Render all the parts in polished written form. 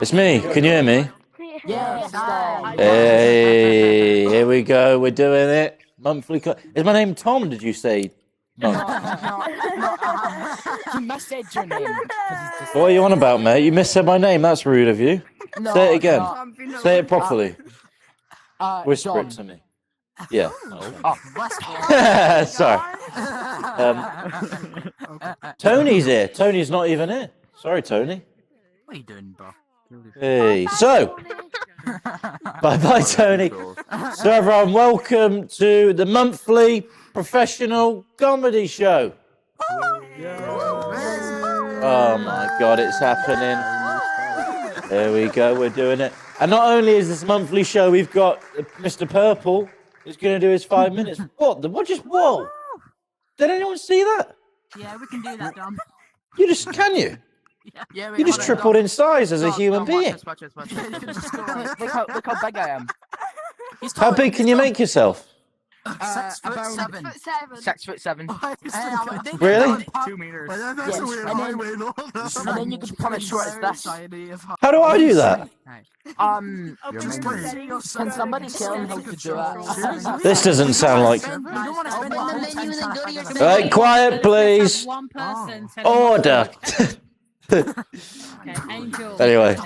It's me. Can you hear me? Yes. Hey, here we go. We're doing it. Monthly. Is my name Tom? Did you say? No. You missaid your name. What are you on about, mate? You missaid my name. That's rude of you. No, Say it again. no. Say it properly. Whisper Dom. it to me. Yeah. Oh, Sorry. Tony's here. Tony's not even here. Sorry, Tony. what are you doing, bro? Hey. So, bye, Tony. So, everyone, welcome to the monthly professional comedy show. Oh my God, it's happening. There we go, we're doing it. And not only is this monthly show, we've got Mr. Purple who's going to do his 5 minutes. What? Whoa! Did anyone see that? Yeah, we can do that, Dom. Can you? Yeah, You just tripled in size as a human being. Watch this. Look how big I am. How big can you make yourself? 6'7". 6'7". Really? 2 meters. Yes, and then you can become as short as this. How do I do that? Can somebody tell him how to do it? This doesn't sound like... You don't want to spend Open the menu and then go to your Right, quiet, please. One person. Order. Okay, Angel. Anyway.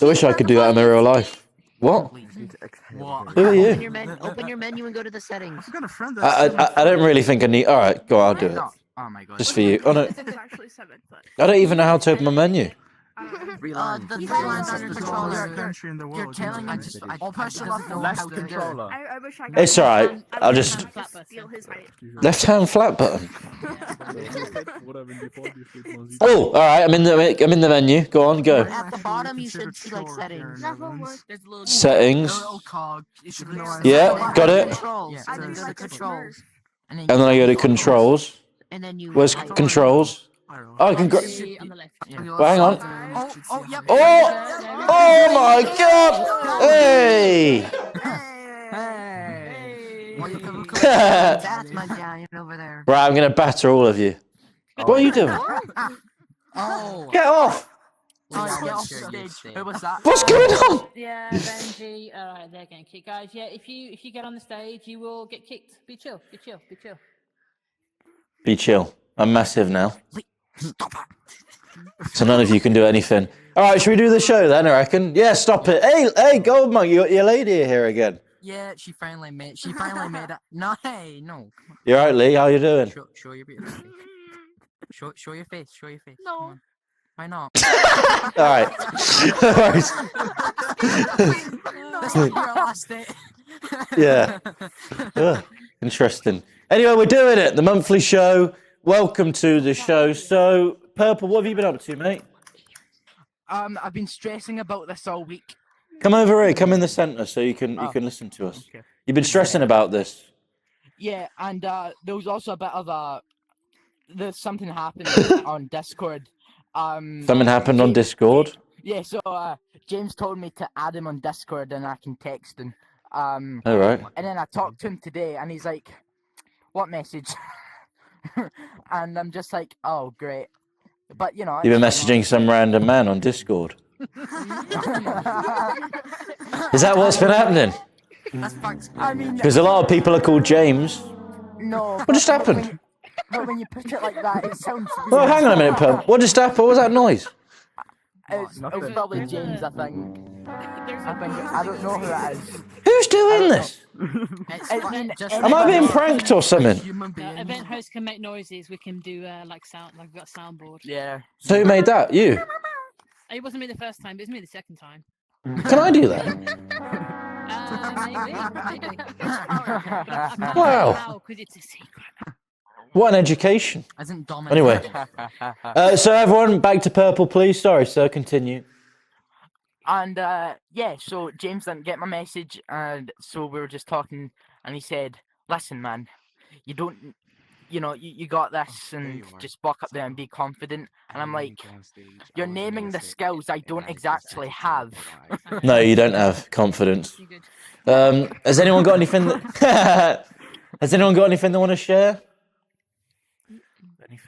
I wish I could do that in real life. What? What? Who are you? Open your menu and go to the settings. I've got a friend I don't really think I need... All right, go on, I'll do it. Oh my God. Just for you. Oh, no. It's actually 7, but I don't even know how to open my menu. Reload. The You three guys lines are on your controlling controller. country in the world. You're telling I me just I'll push the button on Left the controller. I wish I could. It's all right. I I'll wish just... I could steal his height. Left-hand flat button. Oh, all right. I'm in the menu. Go on, go. At the bottom, you should see like settings. There's a little Settings. cog. You should know. Yeah, got it. Controls. Yeah. And then go to controls. and And then I go to controls. And then you. Where's like, controls? Oh, I can go... see on the left. Well, hang on. Yep. Oh! Oh my God! Hey! That's my giant over there. Right, I'm gonna batter all of you. What are you doing? Oh. Get off! Get off stage. Who was that? What's going on? Yeah, Benji. Alright, they're getting kicked, guys. Yeah, if you get on the stage, you will get kicked. Be chill. Be chill. I'm massive now. So none of you can do anything. All right, should we do the show then, I reckon? Yeah, stop it. Hey, Goldmug, you got your lady here again. Yeah, she finally made it. No, hey, no. You all right, Lee? How you doing? Show your beautiful face. Show your face. No. Come on. Why not? All right. No worries. This is your last day. Yeah. Ugh, interesting. Anyway, we're doing it. The monthly show. Welcome to the show. So, Purple, what have you been up to, mate? I've been stressing about this all week. Come over here. Come in the centre so you can listen to us. Okay. You've been stressing about this. Yeah, and there was also a bit of there's something happened on Discord. Something happened on Discord. Yeah, so James told me to add him on Discord and I can text him. All right. And then I talked to him today and he's like, "What message?" And I'm just like, "Oh, great." But you know, You've been messaging some random man on Discord. Is that what's been happening? That's facts. I mean, Because a lot of people are called James. no. What just happened? But when you put it like that, it sounds. Well, weird. hang on a minute, Purple. What just happened? What was that noise? It's probably James, I think. I don't know who that is. Who's doing this? I mean, Am I being pranked or something? Human being. Event hosts can make noises. We can do like sound, like we've got soundboard. Yeah. So who made that? You? It wasn't me the first time, but it's me the second time. Can I do that? Maybe. Wow. Because it's a secret. What an education. Isn't Dom? Anyway. So everyone, back to Purple, please. Sorry, sir. Continue. And yeah, so James didn't get my message, and so we were just talking, and he said, "Listen, man, you don't, you got this, and just walk up there and be confident." And I'm like, "You're naming the skills I don't exactly have." No, you don't have confidence. You good? Has anyone got anything that... Has anyone got anything they want to share?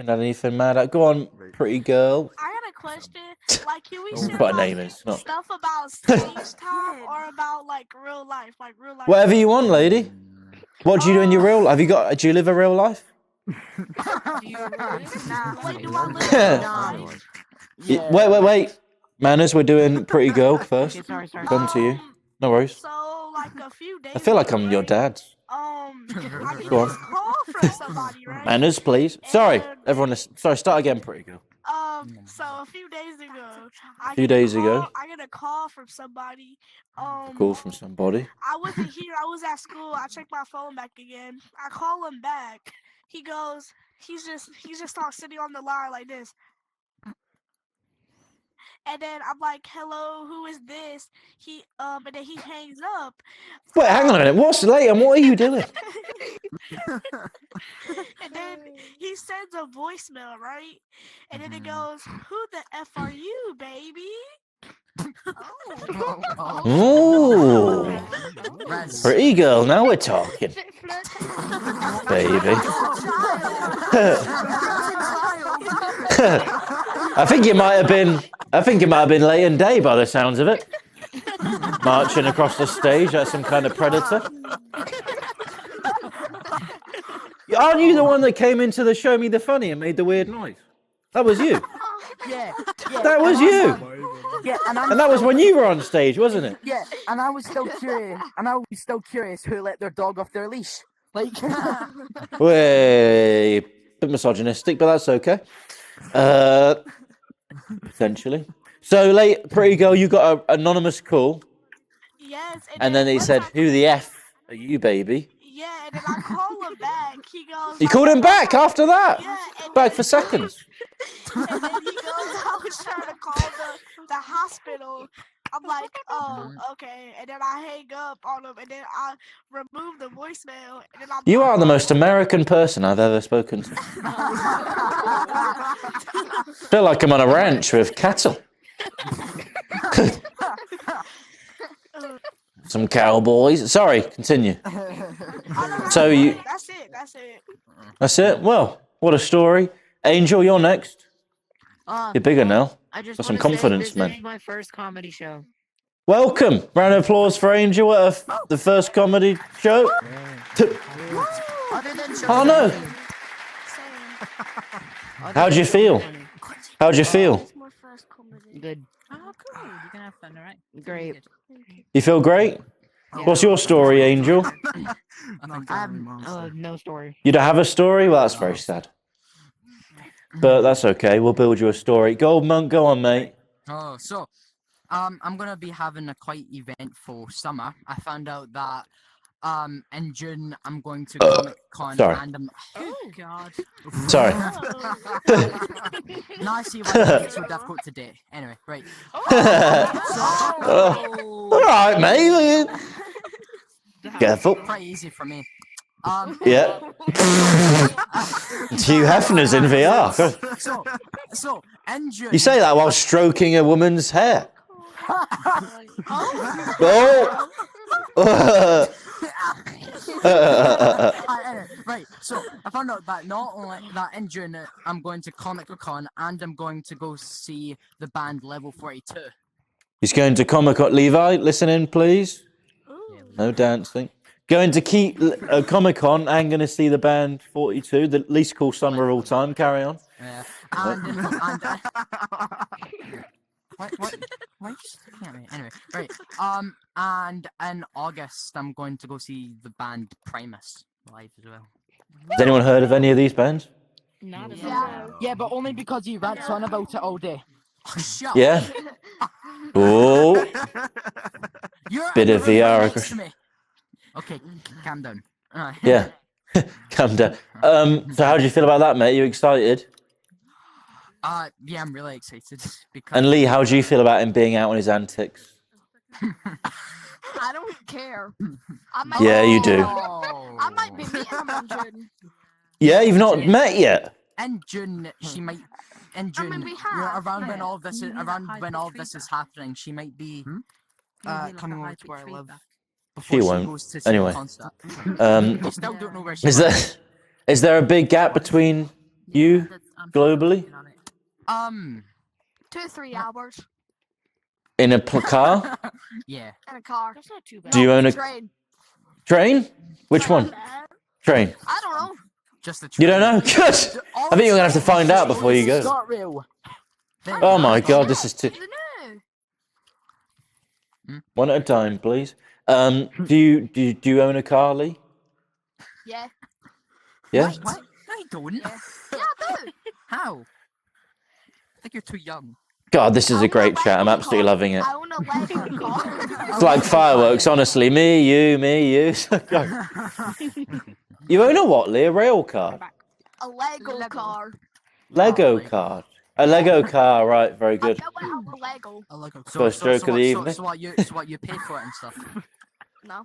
Anything mad? Go on, pretty girl. I had a question. Like, can we That's share what a like, name is. Not stuff about stage time or about like real life, whatever you want, lady. What do you do in your real life? Do you live a real life? Do you really? Wait, do I live Yeah. real life? Yeah. Wait. Manners, we're doing Pretty Girl first. Okay, sorry. Come to you. No worries. So like a few days. I feel like ago, I'm your right? dad. I get Go on. this call from somebody, right? Manners, please. Sorry, And- everyone. Sorry, start again, Pretty Girl. So a few days ago, I get a call from somebody. Call from somebody. I wasn't here. I was at school. I checked my phone back again. I call him back. He goes. He's just all sitting on the line like this. And then I'm like, "Hello, who is this?" And then he hangs up. Wait, hang on a minute. What's late? And what are you doing? And then he sends a voicemail, right? And then it goes, "Who the F are you, baby?" Ooh, Pretty Girl. Now we're talking, baby. I think it might have been late in day by the sounds of it. Marching across the stage like some kind of predator. Aren't you the one that came into the Show Me the Funny and made the weird noise? That was you. Yeah. That was you. Yeah, And that was when you were on stage, wasn't it? Yeah, and I was still curious who let their dog off their leash. Like, Way bit misogynistic, but that's okay. Potentially. So late, Pretty Girl, you got an anonymous call, Yes. and then he once said, I- "Who the F are you, baby?" Yeah, and then I call him back. He goes. You called him back after that. Yeah, and Back then- for seconds. And then he goes, "I was trying to call the hospital." I'm like, "Oh, okay." And then I hang up on him, and then I remove the voicemail, and then I'm. You are the most American person I've ever spoken to. Feel like I'm on a ranch with cattle. Some cowboys. Sorry, continue. So you. That's it. That's it. That's it. Well, what a story. Angel, you're next. You're bigger now. I just Got some wanna say confidence, this man. is my first comedy show. Welcome. Round of applause for Angel at the first comedy show. Other than Oh no. How'd you feel? How'd you feel? It's my first comedy. Good. Oh, cool. You're gonna have fun, all right? Great. You feel great? What's your story, Angel? I have no story. You don't have a story? Well, that's very sad. But that's okay. We'll build you a story. Gold Monk, go on, mate. oh, so, I'm gonna be having a quite eventful summer. I found out that, in June I'm going to Comic Con Sorry. and Oh God. Sorry. now I see why it's so difficult to date. Anyway, right. All right, mate. Careful. Quite easy for me. Yeah. Hugh Hefner's in VR. So in June. You say that while stroking a woman's hair. Oh. Right, so I found out that not only that in June I'm going to Comic Con and I'm going to go see the band Level 42. He's going to Comic-Con. Levi, listen in, please. No dancing. Going to Comic-Con and going to see the band 42, the least cool summer of all time. Carry on. Yeah. And what? Why are you just looking at me? Anyway, right. And in August I'm going to go see the band Primus live as well. Has anyone heard of any of these bands? Not at all. Yeah, but only because he rants on about it all day. Oh, shut Yeah. up. Oh. You're Bit of you're VR next aggression. to me. Okay, calm down. Alright. Yeah. Calm down. So how do you feel about that, mate? You excited? Yeah, I'm really excited because And Lee, how do you feel about him being out on his antics? I don't care. I might Yeah, you do. I might be meeting him in June. Yeah, you've not met yet. In June, she might. In June, we you know, have, around when yeah. all this is You need around high when pitch all this is feedback. happening, she might be Maybe like a coming over high to where I pitch live feedback. before She she won't. goes to see Anyway. the concert. Um, I still don't know where she is there a big gap between you globally? 2 to 3 hours In a car? Yeah. in a car. That's not too bad. Do you own a Train. train? Which Train. one? Train. I don't know. Just the You don't train. know? Good. I think you're gonna have to find out before you go. Not real. Oh my god, this is too. I don't know. One at a time, please. Do you own a car, Lee? Yeah. Yeah. What? No, you don't. Yeah, I do. How? I think you're too young. God, this is I a own great chat. I'm Lego absolutely car. loving it. I own a Lego car. It's like fireworks, honestly. Me, you. Go. You own a what, Lee? A rail car? A Lego car. Lego Lego. car. A Lego car, right? Very I good. bet I have a Lego. I like First joke of the evening. So what you pay for it and stuff. No.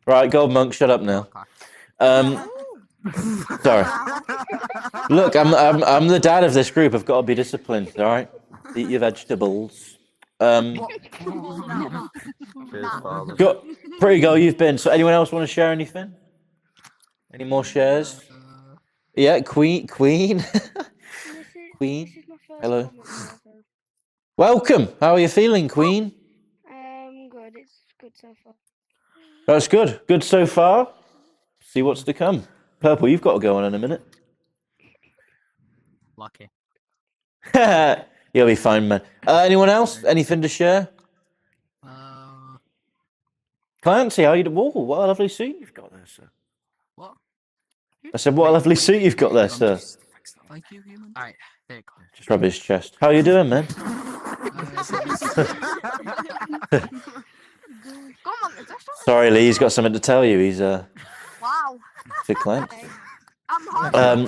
Right, Gold Monk, shut up now. Okay. Sorry. Look, I'm the dad of this group. I've got to be disciplined. All right. Eat your vegetables. Pretty girl, you've been. So, anyone else want to share anything? Any more shares? Yeah, Queen. Queen. Hello. Welcome. How are you feeling, Queen? Good. It's good so far. That's good. Good so far. See what's to come. Purple, you've got to go on in a minute. Lucky. You'll be fine, man. Anyone else? Anything to share? Clancy, how you doing? Whoa, what a lovely suit you've got there, sir. What? I said, what a lovely suit you've got there, sir. Thank you, human. Alright, there you go. Just rub his chest. How you doing, man? Come on, is there something? Sorry, Lee, he's got something to tell you. He's Wow. to Clancy. I'm heartbroken.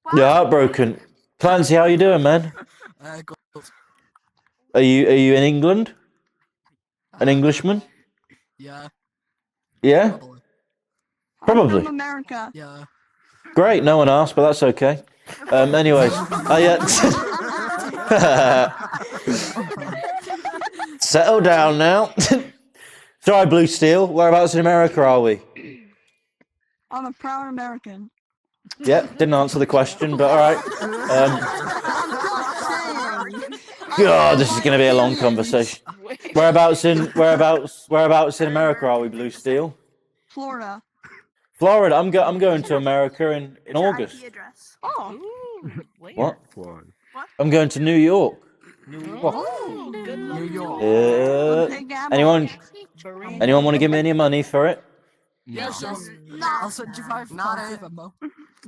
Wow. You're heartbroken. Clancy, how you doing, man? Good. Are you in England? An Englishman? Yeah, Yeah? Probably. From America. yeah. Great, no one asked, but that's okay. Anyways, settle down now. Sorry, Blue Steel. Whereabouts in America are we? I'm a proud American. Yep, didn't answer the question, but all right. God, this is going to be a long conversation. Whereabouts in America are we, Blue Steel? Florida. Florida. I'm going to America in August. IP address. Oh. What? I'm going to New York. New York. Big Apple. Anyone want to give me any money for it? Yeah, I'll send you £5 for Venmo.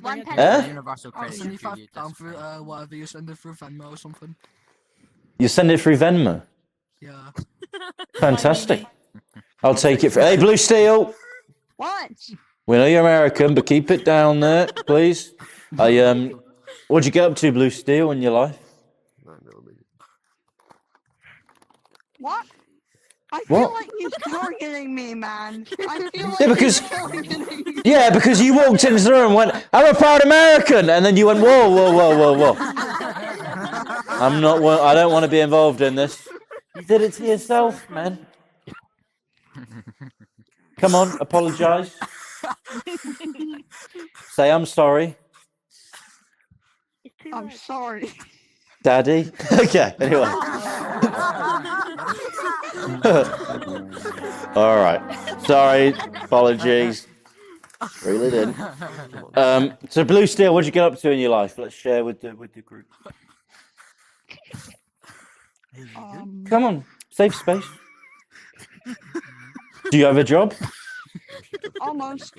One Eh? penny. Universal I'll credit send you distribute £5 this. for whatever you send it through Venmo or something. You send it through Venmo. Yeah. Fantastic. I'll take it. Hey, Blue Steel. What? We know you're American, but keep it down there, please. What'd you get up to, Blue Steel, in your life? What? I What? feel like he's targeting me, man. I feel like Yeah, because- he's targeting me. Yeah, because you walked into the room and went, "I'm a proud American," and then you went, "Whoa, whoa, whoa, whoa, whoa." I don't want to be involved in this. You did it to yourself, man. Come on, apologise. Say I'm sorry, I'm sorry. Daddy. Okay, anyway. All right. Sorry, apologies. Really did. So, Blue Steel, what'd you get up to in your life? Let's share with the group. Come on, safe space. Do you have a job? Almost.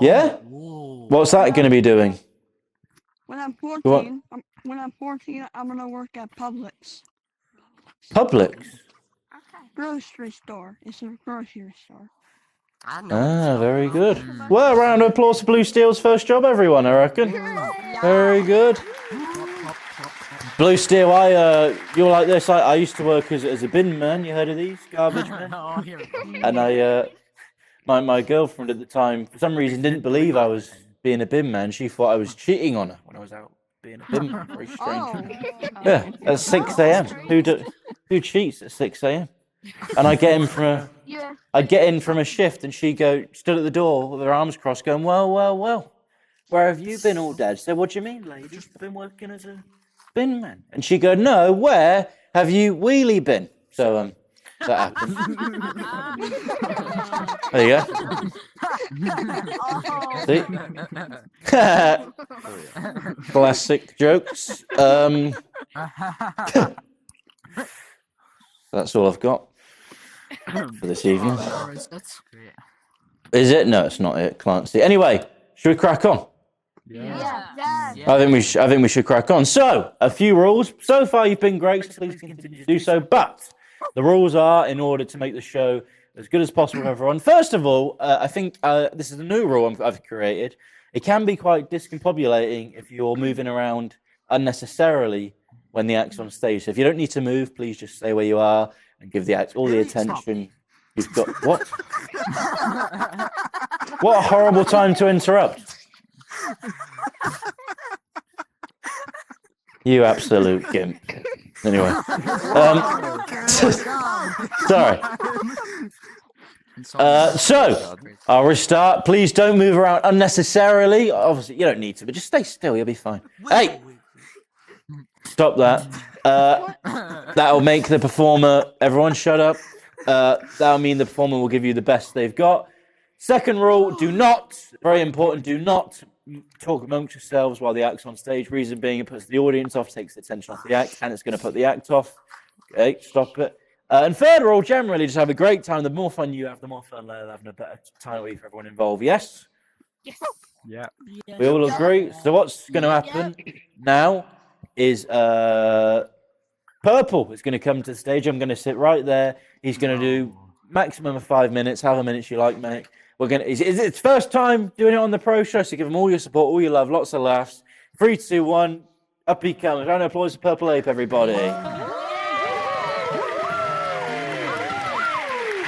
Yeah? Whoa. What's that going to be doing? When I'm What? 14, I'm gonna work at Publix. Publix. Grocery store. It's a grocery store. Ah, very good. Well, a round of applause for Blue Steel's first job, everyone, I reckon. Very good. Blue Steel, you're like this. I used to work as a bin man. You heard of these? Garbage men? Oh, here we go. And my girlfriend at the time, for some reason, didn't believe I was being a bin man. She thought I was cheating on her when I was out being a bin man. Very strange. Oh. Yeah, at 6 a.m. Who cheats at 6 a.m.? And I get in from a shift, and she stood at the door with her arms crossed, going, "Well, where have you been all day?" So, "What do you mean, lady? I've been working as a Bin Man. And she go, no, where have you wheelie been? So, that happened. There you go. See? Classic jokes. That's all I've got for this evening. Is it? No, it's not it. Clancy. Anyway, should we crack on? Yeah. I think we should crack on. So, a few rules. So far, you've been great. So please continue to do so. But the rules are in order to make the show as good as possible for everyone. First of all, I think this is a new rule I've created. It can be quite discombobulating if you're moving around unnecessarily when the act's on stage. So if you don't need to move, please just stay where you are and give the act all the attention you've got. What? What a horrible time to interrupt. You absolute gimp. Anyway. Sorry. So, I'll restart. Please don't move around unnecessarily. Obviously, you don't need to, but just stay still. You'll be fine. Hey! Stop that. That'll make the performer... Everyone shut up. That'll mean the performer will give you the best they've got. Second rule, do not, very important, do not talk amongst yourselves while the act's on stage. Reason being, it puts the audience off, takes the attention off the act, and it's going to put the act off. Okay, stop it. And third rule, generally, just have a great time. The more fun you have, the more fun they'll have, and a better time for everyone involved. Yes? Yes. Yeah. We all agree? So what's going to happen now is Purple is going to come to the stage. I'm going to sit right there. He's going to do maximum of 5 minutes. However minutes you like, mate. We're going to. It's first time doing it on the pro show, so give him all your support, all your love, lots of laughs. 3, 2, 1. Up he comes. Round of applause for Purple Ape, everybody.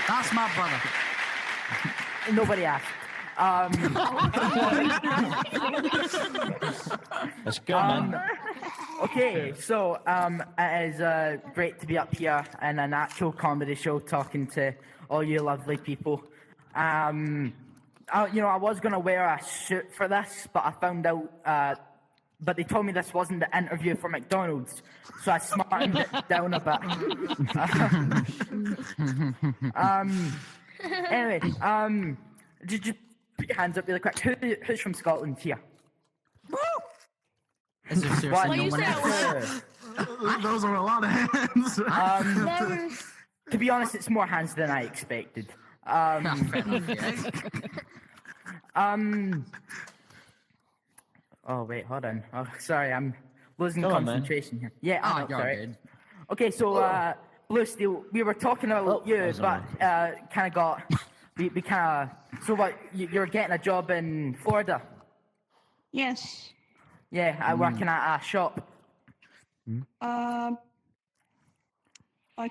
That's my brother. Nobody asked. Let's go, man. Okay, so it is great to be up here in an actual comedy show talking to all you lovely people. I was going to wear a suit for this, but I found out, but they told me this wasn't the interview for McDonald's, so I smartened it down a bit. Anyway, just put your hands up really quick. Who's from Scotland here? Is there seriously no one else? Those are a lot of hands. To be honest, it's more hands than I expected. Oh wait, hold on. Oh, sorry, I'm losing concentration here. Yeah, I know, sorry. Good. Okay, so Blue Steel, we were talking about you, but kind of got we kind of. So what? You're getting a job in Florida? Yes. Yeah, I'm working at a shop. A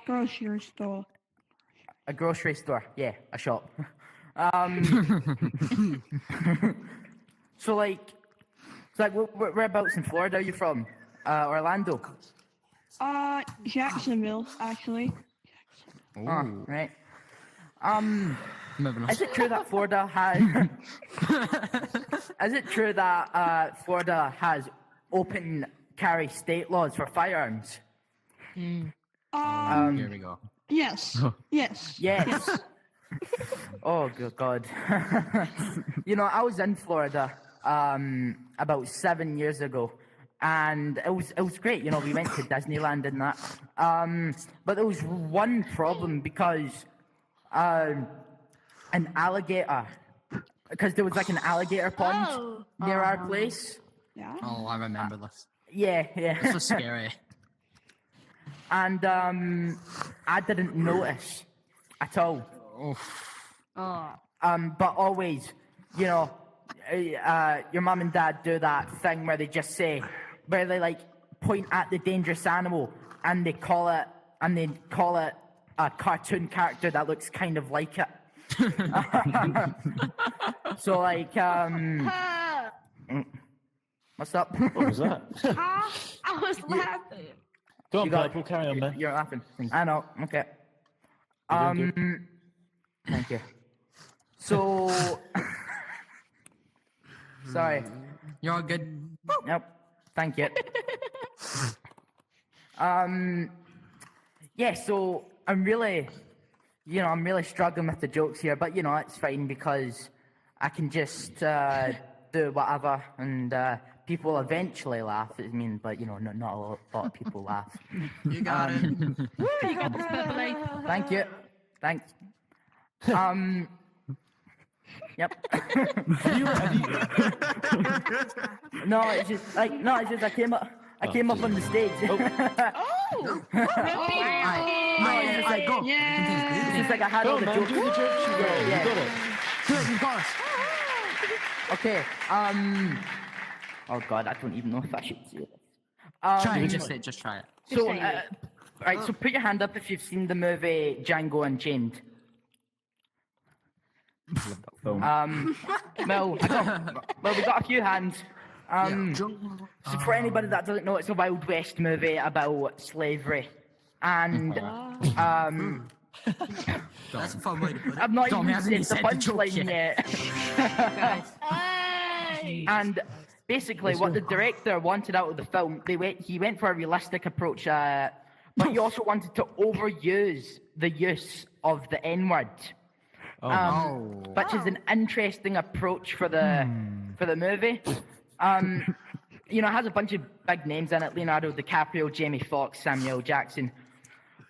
grocery store. A grocery store, yeah, a shop. So whereabouts in Florida are you from? Orlando. Jacksonville, actually. Oh, right. Moving on. Is it true that Florida has? Is it true that Florida has open carry state laws for firearms? Here we go. Yes. Yes. Yes. Oh, good God. I was in Florida about 7 years ago, and it was great. We went to Disneyland and that. But there was one problem because an alligator, because there was like an alligator pond near our place. Yeah. Oh, I remember this. Yeah. This was scary. And I didn't notice at all. But always, your mum and dad do that thing where they point at the dangerous animal and they call it a cartoon character that looks kind of like it. So what's up? What was that? I was laughing. Go on, Purple, carry on, man. You're laughing. I know. Okay. Thank you. So, sorry. You're all good. Nope. Thank you. Yeah, so I'm really struggling with the jokes here, but it's fine because I can just do whatever, and people will eventually laugh. I mean, but not a lot of people laugh. You got it. Woo, you got this, Purpley. Thank you. Thanks. Yep. No, it's just I came up on the stage. Oh! No, it's just like go. it's just like I had all the jokes. Do the jokes you got. Yeah. You got it. Do it, you got us. Okay. Oh God, I don't even know if I should say this. Try it. Just try it. So, right. So put your hand up if you've seen the movie Django Unchained. Well, we got a few hands. So for anybody that doesn't know, it's a Wild West movie about slavery, and That's a fun way to put it. I've not Dom even hasn't said the said the joke punchline yet. And basically, what the director wanted out of the film, he went for a realistic approach, but he also wanted to overuse the use of the N-word. Which is an interesting approach for the movie. It has a bunch of big names in it: Leonardo DiCaprio, Jamie Foxx, Samuel Jackson.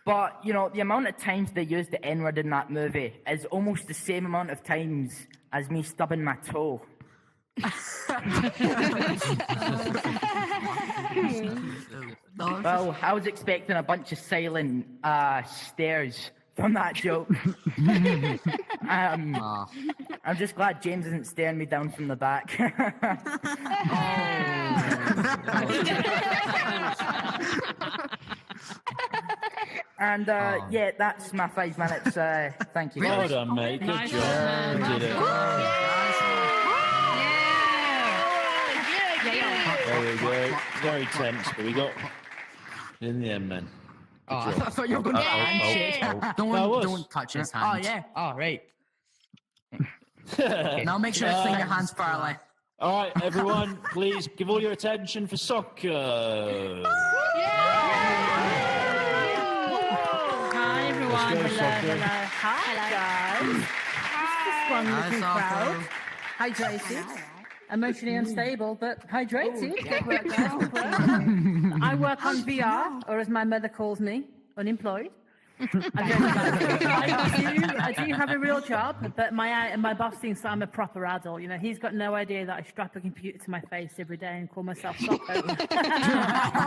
But the amount of times they use the N-word in that movie is almost the same amount of times as me stubbing my toe. Well, I was expecting a bunch of silent stares from that joke. I'm just glad James isn't staring me down from the back. And yeah, that's my 5 minutes. Thank you. Well done, mate. Good Nice job. one. You did it. There we go. Very tense, but we got in the end, man. Oh, I thought you were going to handshake. Don't touch his hand. Oh yeah. Oh right. Now make sure to clean your hands thoroughly. All right, everyone, please give all your attention for soccer. Hi everyone. Let's go, Hello, soccer. hello. Hi guys. This one looking proud. Hydrated. Emotionally unstable, but hydrated. Good work, guys. Good work. I work on VR, or as my mother calls me, unemployed. I do have a real job, but my boss thinks I'm a proper adult. He's got no idea that I strap a computer to my face every day and call myself Socko.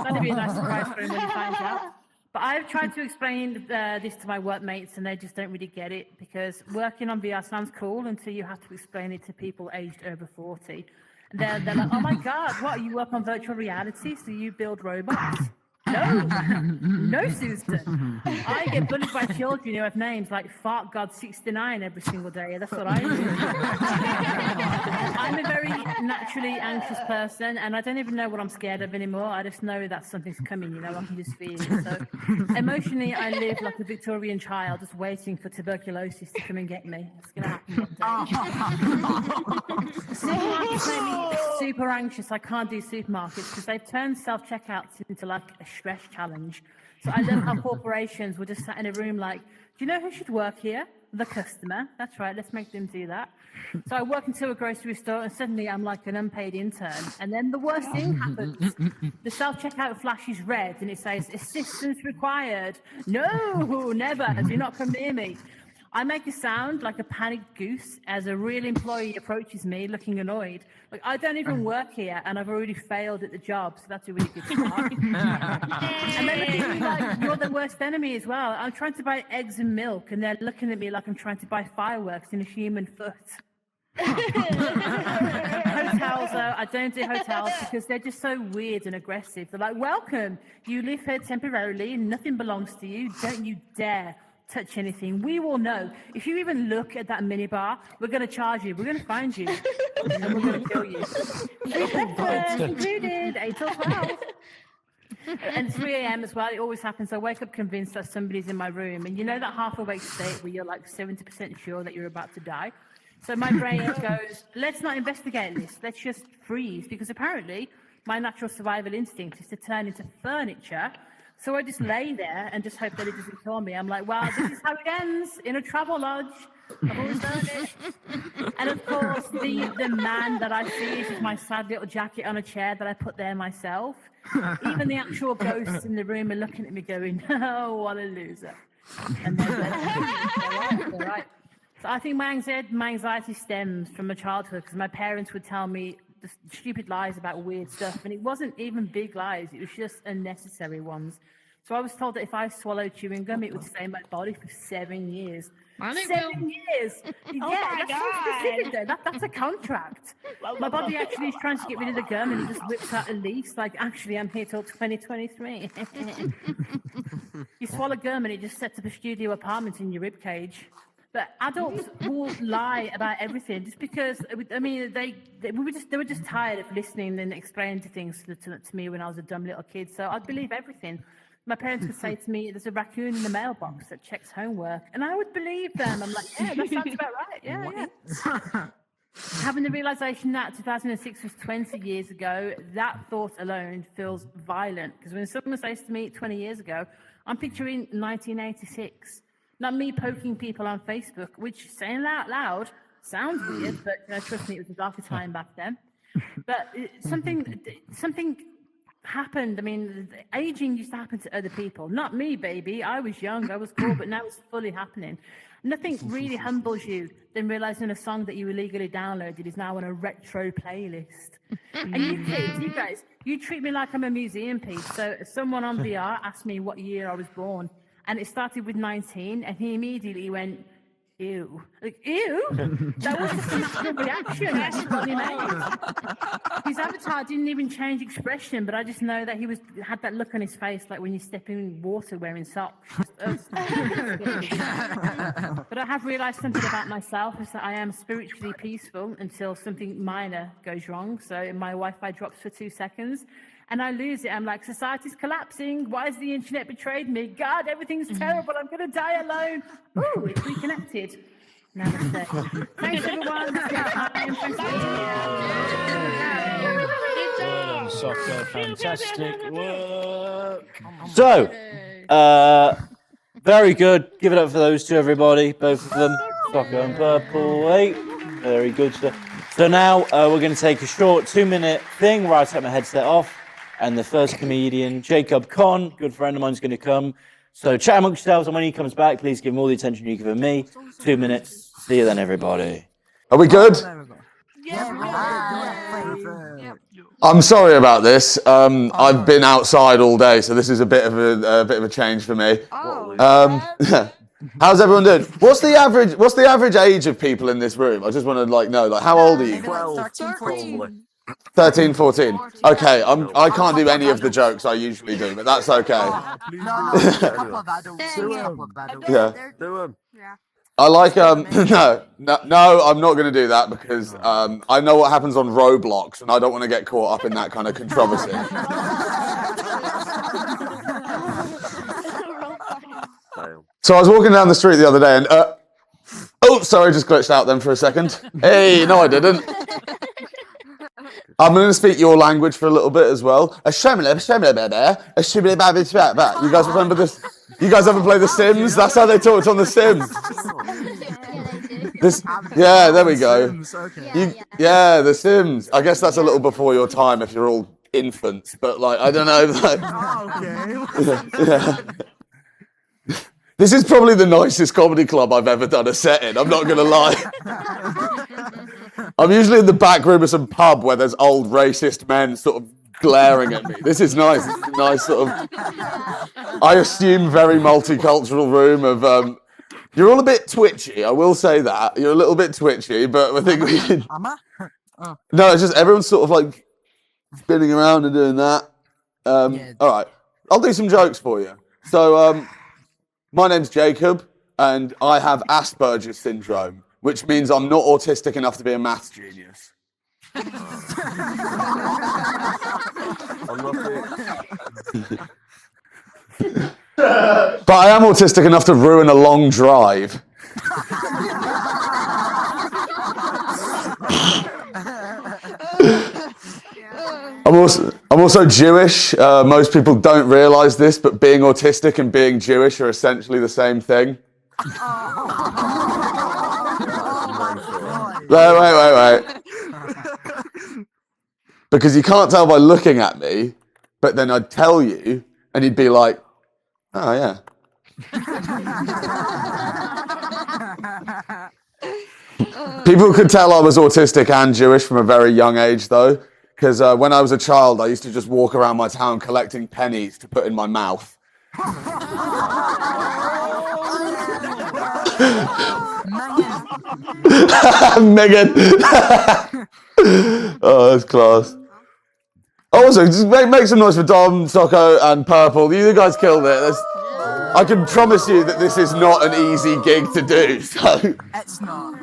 That'd be a nice surprise for him when he finds out. But I've tried to explain this to my workmates, and they just don't really get it, because working on VR sounds cool until you have to explain it to people aged over 40. And they're like, oh my God, what, you work on virtual reality, so you build robots? No, Susan. I get bullied by children who have names like Fart God 69 every single day. That's what I do. I'm a very naturally anxious person, and I don't even know what I'm scared of anymore. I just know that something's coming, I can just feel it. So emotionally, I live like a Victorian child, just waiting for tuberculosis to come and get me. It's going to happen one day. Supermarkets make me super anxious. I can't do supermarkets because they've turned self-checkouts into like a stress challenge. So I love how corporations were just sat in a room like, do you know who should work here? The customer. That's right, let's make them do that. So I walk into a grocery store and suddenly I'm like an unpaid intern. And then the worst thing happens. The self-checkout flashes red and it says, assistance required. No, never. Do not come near me. I make a sound like a panicked goose as a real employee approaches me looking annoyed. Like, I don't even work here and I've already failed at the job, so that's a really good start. And then looking at me like, you're the worst enemy as well. I'm trying to buy eggs and milk and they're looking at me like I'm trying to buy fireworks in a human foot. Hotels, though, I don't do hotels because they're just so weird and aggressive. They're like, welcome, you live here temporarily, nothing belongs to you, don't you dare touch anything. We will know. If you even look at that minibar, we're going to charge you. We're going to find you. And we're going to kill you. Free breakfast included, 8 till 12. And 3 a.m. as well. It always happens. I wake up convinced that somebody's in my room. And you know that half awake state where you're like 70% sure that you're about to die? So my brain goes, let's not investigate this. Let's just freeze. Because apparently my natural survival instinct is to turn into furniture So I just lay there and just hope that it doesn't kill me. I'm like, well, this is how it ends in a travel lodge. I've always known it. And of course, the man that I see is just my sad little jacket on a chair that I put there myself. Even the actual ghosts in the room are looking at me going, oh, what a loser. And they're right. So I think my anxiety stems from my childhood because my parents would tell me the stupid lies about weird stuff. And it wasn't even big lies. It was just unnecessary ones. So I was told that if I swallowed chewing gum, it would stay in my body for 7 years. 7 years. Yeah, that's so specific though. That's a contract. My body actually is trying to get rid of the gum and it just whips out a lease. Like, actually, I'm here till 2023. You swallow gum and it just sets up a studio apartment in your rib cage. But adults will lie about everything just because, I mean, they were just tired of listening and explaining things to me when I was a dumb little kid. So I'd believe everything. My parents would say to me, there's a raccoon in the mailbox that checks homework. And I would believe them. I'm like, yeah, that sounds about right. Yeah. Having the realization that 2006 was 20 years ago, that thought alone feels violent. Because when someone says to me 20 years ago, I'm picturing 1986. Not me poking people on Facebook, which, saying that out loud, sounds weird, but trust me, it was a darker time back then. But something happened. I mean, aging used to happen to other people. Not me, baby. I was young, I was cool, but now it's fully happening. Nothing really humbles you than realizing a song that you illegally downloaded is now on a retro playlist. And you kids, you guys, you treat me like I'm a museum piece. So someone on VR asked me what year I was born, and it started with 19, and he immediately went, ew. Like, ew? That was just a natural reaction. That's what he made. His avatar didn't even change expression, but I just know that he had that look on his face like when you step in water wearing socks. But I have realised something about myself, is that I am spiritually peaceful until something minor goes wrong. So my Wi-Fi drops for 2 seconds. And I lose it. I'm like, society's collapsing. Why has the internet betrayed me? God, everything's terrible. I'm going to die alone. Ooh, it's reconnected. Namaste. Thanks, everyone. Soccer, fantastic work. So, very good. Give it up for those two, everybody. Both of them. Soccer and purple. Hey, very good stuff. So now we're going to take a short 2-minute thing where I take my headset off. And the first comedian, Jacob Kohn, good friend of mine, is going to come. So chat amongst yourselves, and when he comes back, please give him all the attention you've given me. 2 minutes. See you then, everybody. Are we good? I'm sorry about this. I've been outside all day, so this is a bit of a change for me. How's everyone doing? What's the average age of people in this room? I just want to know, how old are you? 12, 13, 13, 14. Okay, I can't do any of the jokes I usually do, but that's okay. a couple of adults. Yeah. I like no, I'm not going to do that because I know what happens on Roblox, and I don't want to get caught up in that kind of controversy. So I was walking down the street the other day, and oh, sorry, just glitched out then for a second. Hey, no, I didn't. I'm going to speak your language for a little bit as well. You guys remember this? You guys ever play The Sims? That's how they talked on The Sims. Yeah, there we go. Yeah, The Sims. I guess that's a little before your time if you're all infants, but I don't know. Yeah. This is probably the nicest comedy club I've ever done a set in. I'm not going to lie. I'm usually in the back room of some pub where there's old racist men sort of glaring at me. This is nice. It's a nice sort of, I assume, very multicultural room of, you're all a bit twitchy, I will say that. You're a little bit twitchy, but I think we can... No, it's just everyone's sort of spinning around and doing that. All right, I'll do some jokes for you. So, my name's Jacob, and I have Asperger's syndrome, which means I'm not autistic enough to be a maths genius. But I am autistic enough to ruin a long drive. I'm I'm also Jewish. Most people don't realise this, but being autistic and being Jewish are essentially the same thing. Wait. Because you can't tell by looking at me, but then I'd tell you, and you'd be like, oh, yeah. People could tell I was autistic and Jewish from a very young age, though, because when I was a child, I used to just walk around my town collecting pennies to put in my mouth. Megan. Oh, that's class. Also, just make some noise for Dom, Socko, and Purple. You guys killed it. I can promise you that this is not an easy gig to do. So. It's not.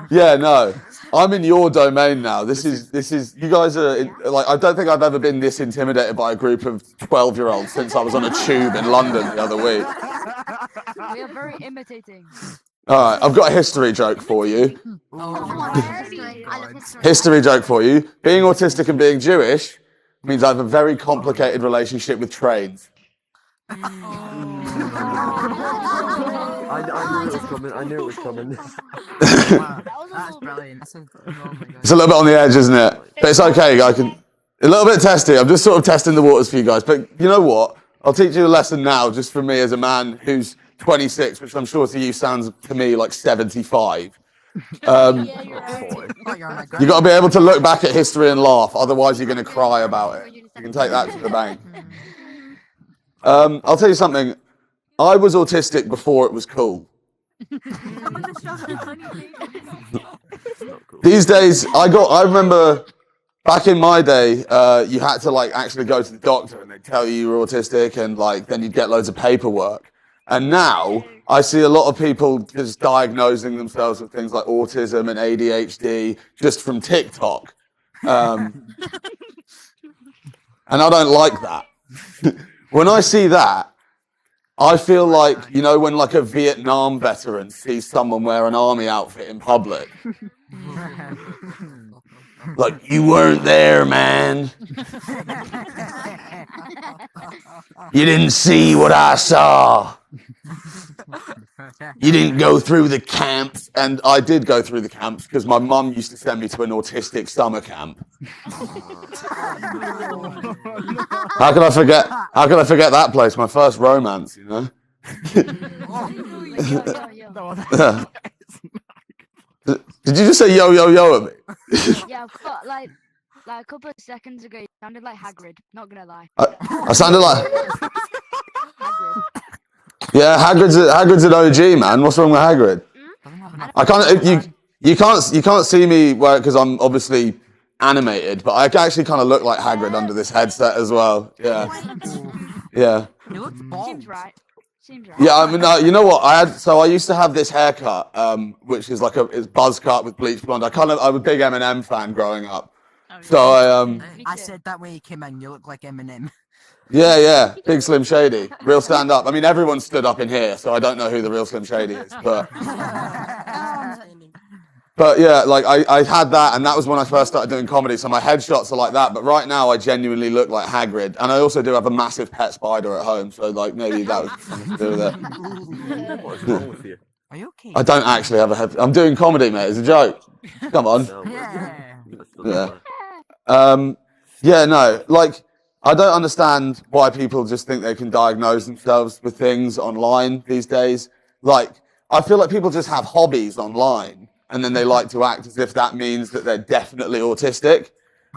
Yeah, no. I'm in your domain now. This is. You guys are like. I don't think I've ever been this intimidated by a group of 12-year-olds since I was on a tube in London the other week. We are very imitating. All right, I've got a history joke for you. History joke for you. Being autistic and being Jewish means I have a very complicated relationship with trains. I knew it was coming. That's brilliant. It's a little bit on the edge, isn't it? But it's okay. A little bit testy. I'm just sort of testing the waters for you guys. But you know what? I'll teach you a lesson now, just for me as a man who's 26, which I'm sure to you sounds to me like 75. You got to be able to look back at history and laugh, otherwise you're going to cry about it. You can take that to the bank. I'll tell you something. I was autistic before it was cool. These days, I remember back in my day, you had to like actually go to the doctor and they'd tell you were autistic, and like then you'd get loads of paperwork. And now I see a lot of people just diagnosing themselves with things like autism and ADHD just from TikTok. And I don't like that. When I see that, I feel like, you know, when like a Vietnam veteran sees someone wear an army outfit in public. Like, you weren't there, man. You didn't see what I saw. You didn't go through the camps. And I did go through the camps because my mum used to send me to an autistic summer camp. How could I forget that place? My first romance, you know? Did you just say yo yo yo at me? Yeah, but like a couple of seconds ago, you sounded like Hagrid. Not gonna lie. I sounded like Hagrid. Yeah, Hagrid's an OG, man. What's wrong with Hagrid? I can't. You can't see me because I'm obviously animated, but I actually kind of look like Hagrid under this headset as well. Yeah. Yeah. Seems right. Yeah, I mean, you know what? I used to have this haircut, which is like it's buzz cut with bleach blonde. I'm a big Eminem fan growing up. So I said that when you came in, you look like Eminem. Yeah, big Slim Shady, real stand up. I mean, everyone stood up in here, so I don't know who the real Slim Shady is, but yeah, like I had that, and that was when I first started doing comedy. So my headshots are like that, but right now I genuinely look like Hagrid, and I also do have a massive pet spider at home. So like maybe that was something to do with it. What's wrong with you? Are you okay? I don't actually have a head. I'm doing comedy, mate. It's a joke. Come on. Yeah, no, like. I don't understand why people just think they can diagnose themselves with things online these days. Like, I feel like people just have hobbies online, and then they like to act as if that means that they're definitely autistic.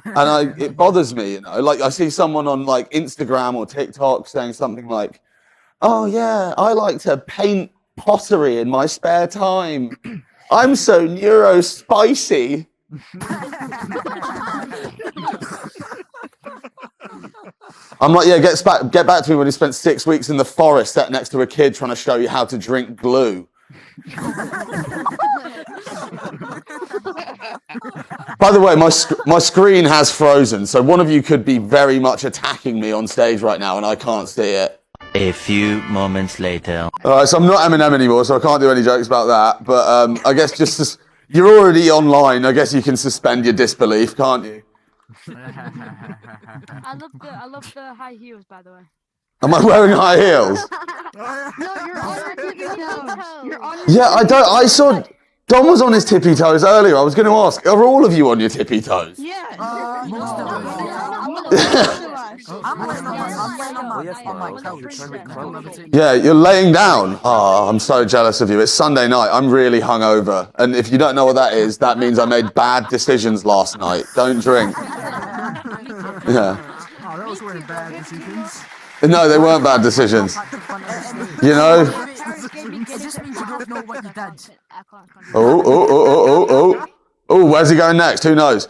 And it bothers me, you know. Like, I see someone on, like, Instagram or TikTok saying something like, oh, yeah, I like to paint pottery in my spare time. I'm so neurospicy. I'm like, yeah, get back to me when you spent 6 weeks in the forest sat next to a kid trying to show you how to drink glue. By the way, my screen has frozen, so one of you could be very much attacking me on stage right now, and I can't see it. A few moments later. All right, so I'm not Eminem anymore, so I can't do any jokes about that. But I guess you're already online. I guess you can suspend your disbelief, can't you? I love the high heels, by the way. Am I wearing high heels? No, you're on your tippy toes. You're on your Yeah, I saw Dom was on his tippy toes earlier. I was going to ask, are all of you on your tippy toes? Yeah. I'm laying on my couch. Yeah, you're laying down. Oh, I'm so jealous of you. It's Sunday night. I'm really hungover. And if you don't know what that is, that means I made bad decisions last night. Don't drink. Yeah. Oh, that was wearing bad decisions. No, they weren't bad decisions. You know? It just means you don't know what you did. Oh, where's he going next? Who knows?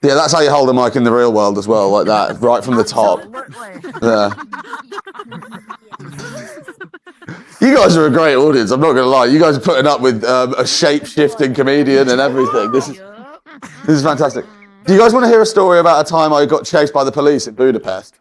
Yeah, that's how you hold a mic in the real world as well, like that, right from the top. Yeah. You guys are a great audience, I'm not going to lie. You guys are putting up with a shape-shifting comedian and everything. This is fantastic. Do you guys want to hear a story about a time I got chased by the police in Budapest?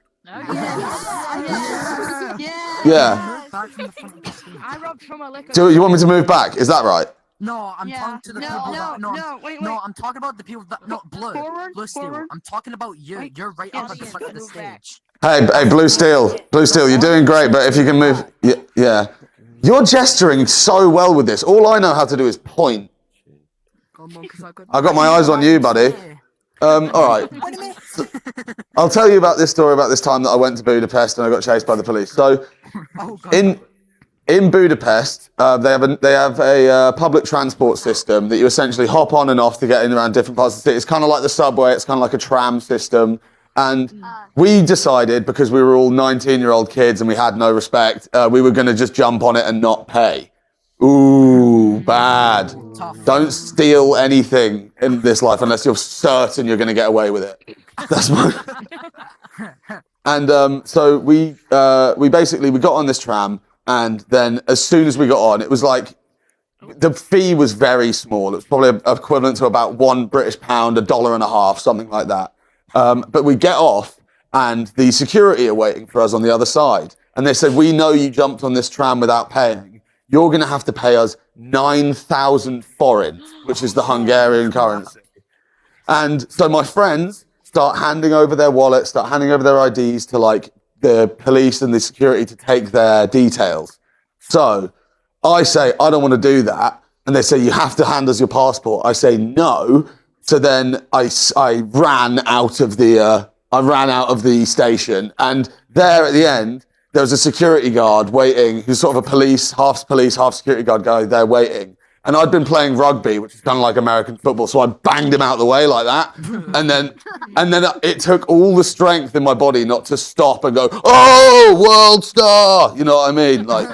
Yeah. I robbed from a liquor. Do you want me to move back? Is that right? No, I'm talking to the people that... Wait. No, I'm talking about the people that... Not Blue. Blue Steel. Forward. I'm talking about you. Wait, You're right up at the front of the stage. Hey, Blue Steel, you're doing great, but if you can move... Yeah. You're gesturing so well with this. All I know how to do is point. I got my eyes on you, buddy. All right. I'll tell you about this story about this time that I went to Budapest and I got chased by the police. So, in Budapest, they have a public transport system that you essentially hop on and off to get in around different parts of the city. It's kind of like the subway. It's kind of like a tram system. And we decided, because we were all 19-year-old kids and we had no respect, we were going to just jump on it and not pay. Ooh, bad. Don't steal anything in this life unless you're certain you're going to get away with it. That's my... And so we got on this tram, and then as soon as we got on, it was like the fee was very small. It was probably equivalent to about £1 British, $1.50, something like that. But we get off, and the security are waiting for us on the other side, and they said, "We know you jumped on this tram without paying. You're going to have to pay us 9,000 forint, which is the Hungarian currency." And so my friends start handing over their wallets, start handing over their IDs to like the police and the security to take their details. So I say, I don't want to do that. And they say, you have to hand us your passport. I say, no. So then I ran out of the station, and there at the end, there was a security guard waiting, who's sort of a half security guard guy there waiting. And I'd been playing rugby, which is kind of like American football, so I banged him out of the way like that. And then it took all the strength in my body not to stop and go, "Oh, world star!" You know what I mean? Like,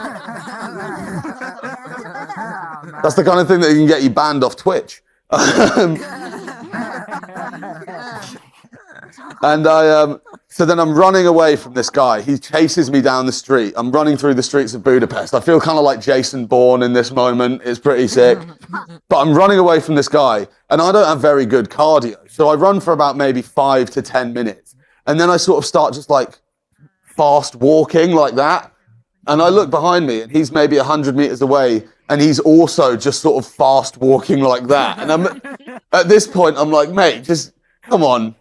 that's the kind of thing that can get you banned off Twitch. And so then I'm running away from this guy. He chases me down the street. I'm running through the streets of Budapest. I feel kind of like Jason Bourne in this moment. It's pretty sick. But I'm running away from this guy, and I don't have very good cardio. So I run for about maybe 5 to 10 minutes. And then I sort of start just like fast walking like that. And I look behind me, and he's maybe 100 meters away, and he's also just sort of fast walking like that. And at this point, I'm like, mate, just come on.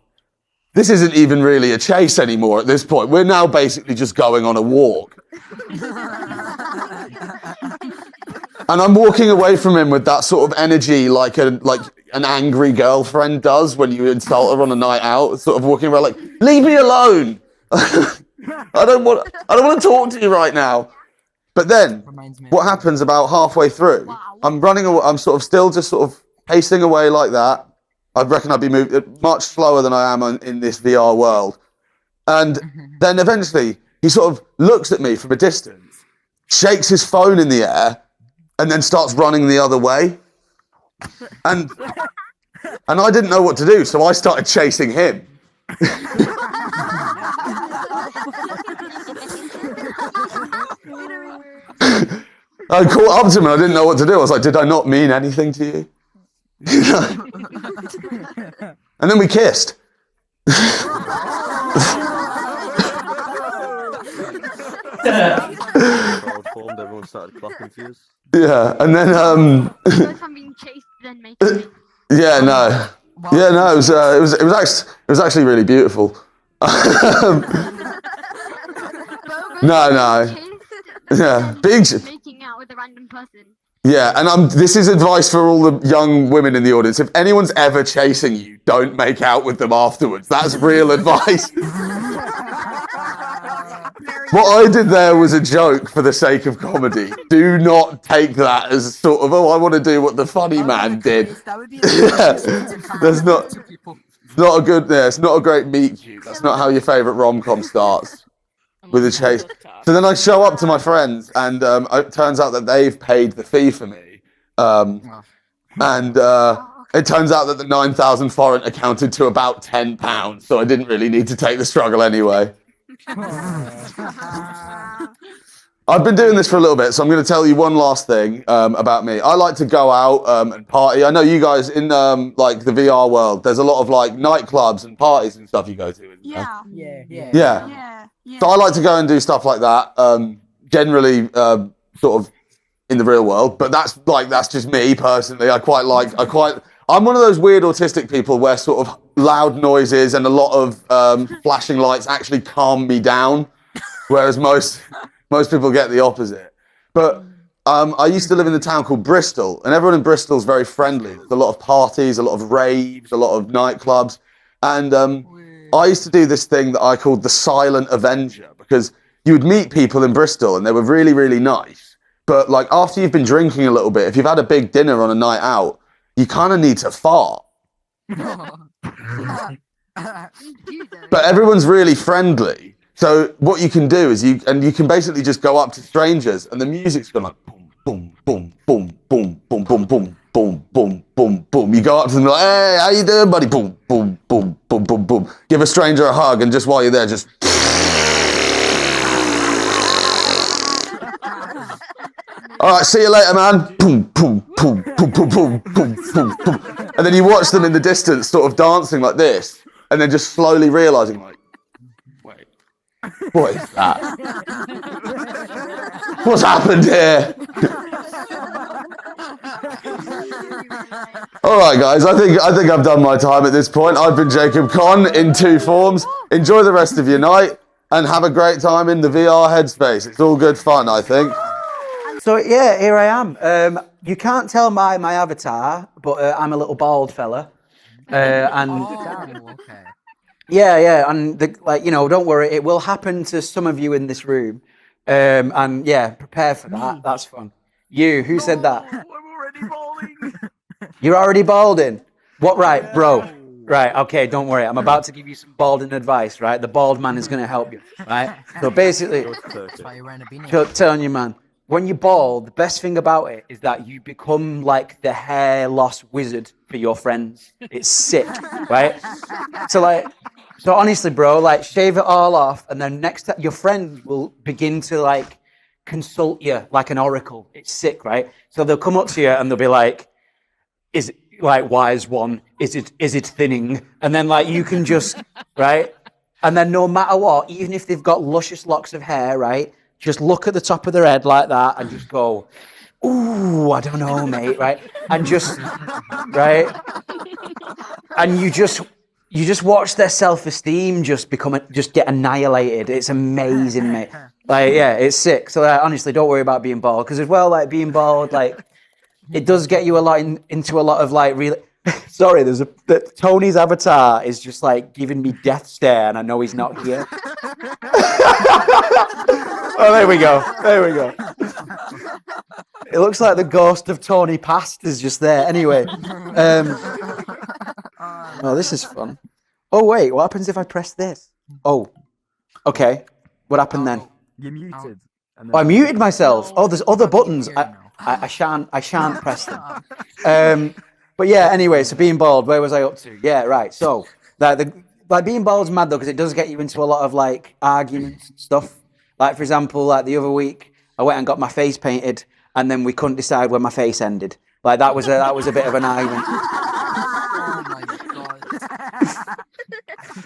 This isn't even really a chase anymore at this point. We're now basically just going on a walk. And I'm walking away from him with that sort of energy like an angry girlfriend does when you insult her on a night out, sort of walking around like, leave me alone. I don't want to talk to you right now. But then what happens about halfway through, I'm running away, I'm sort of still just sort of pacing away like that. I reckon I'd be moved much slower than I am in this VR world. And then eventually he sort of looks at me from a distance, shakes his phone in the air, and then starts running the other way. And I didn't know what to do, so I started chasing him. I caught up to him and I didn't know what to do. I was like, did I not mean anything to you? And then we kissed. Everyone started clapping for you. Yeah, and then I'm being chased, then making Yeah, no. Yeah, no. It was actually really beautiful. No. Yeah, Making out with a random person. Yeah, and this is advice for all the young women in the audience. If anyone's ever chasing you, don't make out with them afterwards. That's real advice. What I did there was a joke for the sake of comedy. Do not take that as sort of, I want to do what the funny man did. That's not a good. Yeah, it's not a great meet cute. That's not how your favourite rom-com starts, with a chase. So then I show up to my friends, and it turns out that they've paid the fee for me, and it turns out that the 9,000 foreign accounted to about £10, so I didn't really need to take the struggle anyway. I've been doing this for a little bit, so I'm going to tell you one last thing about me. I like to go out and party. I know you guys in like the VR world, there's a lot of like nightclubs and parties and stuff you go to. Isn't there? Yeah. So I like to go and do stuff like that. Generally, sort of in the real world, but that's just me personally. I'm one of those weird autistic people where sort of loud noises and a lot of flashing lights actually calm me down, whereas most people get the opposite. But I used to live in a town called Bristol, and everyone in Bristol is very friendly. There's a lot of parties, a lot of raves, a lot of nightclubs, and I used to do this thing that I called the Silent Avenger, because you would meet people in Bristol and they were really, really nice. But like after you've been drinking a little bit, if you've had a big dinner on a night out, you kind of need to fart. But everyone's really friendly. So what you can do is you can basically just go up to strangers and the music's going like boom, boom, boom, boom, boom, boom, boom, boom, boom, boom, boom. You go up to them like, hey, how you doing, buddy? Boom, boom, boom, boom, boom, boom. Give a stranger a hug, and just while you're there, just all right, see you later, man. Boom, boom, boom, boom, boom, boom, boom, boom, boom. And then you watch them in the distance sort of dancing like this, and then just slowly realising like, wait, what is that? What's happened here? All right, guys, I think I've done my time at this point. I've been Jacob Kohn in 2 forms. Enjoy the rest of your night and have a great time in the VR headspace. It's all good fun, I think. So yeah, here I am. You can't tell my avatar, but I'm a little bald fella, and yeah, and don't worry, it will happen to some of you in this room, and yeah, prepare for that. That's fun. Who said that? I'm already balding. You're already balding. What? Right, bro. Right, okay, don't worry. I'm about to give you some balding advice, right? The bald man is going to help you, right? So basically, telling you, man. When you're bald, the best thing about it is that you become like the hair loss wizard for your friends. It's sick, right? So honestly, bro, like shave it all off, and then next time your friend will begin to like consult you like an oracle. It's sick, right? So they'll come up to you and they'll be like, "Is it like wise one? Is it thinning?" And then like you can just right, and then no matter what, even if they've got luscious locks of hair, right? Just look at the top of their head like that and just go, ooh, I don't know, mate, right? And just, right? And you just watch their self-esteem just get annihilated. It's amazing, mate. Like, yeah, it's sick. So honestly, don't worry about being bald. Because as well, like being bald, like it does get you a lot into a lot of like really. Sorry, Tony's avatar is just like giving me death stare, and I know he's not here. Oh, there we go. It looks like the ghost of Tony Past is just there. Anyway, oh, this is fun. Oh wait, what happens if I press this? Oh, okay. What happened then? You're muted. Oh, I muted myself. Oh, there's other buttons. I shan't press them. But yeah, anyway, so being bald, where was I up to? Yeah, right. So like being bald's mad though, because it does get you into a lot of like arguments and stuff. Like for example, like the other week, I went and got my face painted, and then we couldn't decide where my face ended. Like that was a bit of an argument. Oh my god.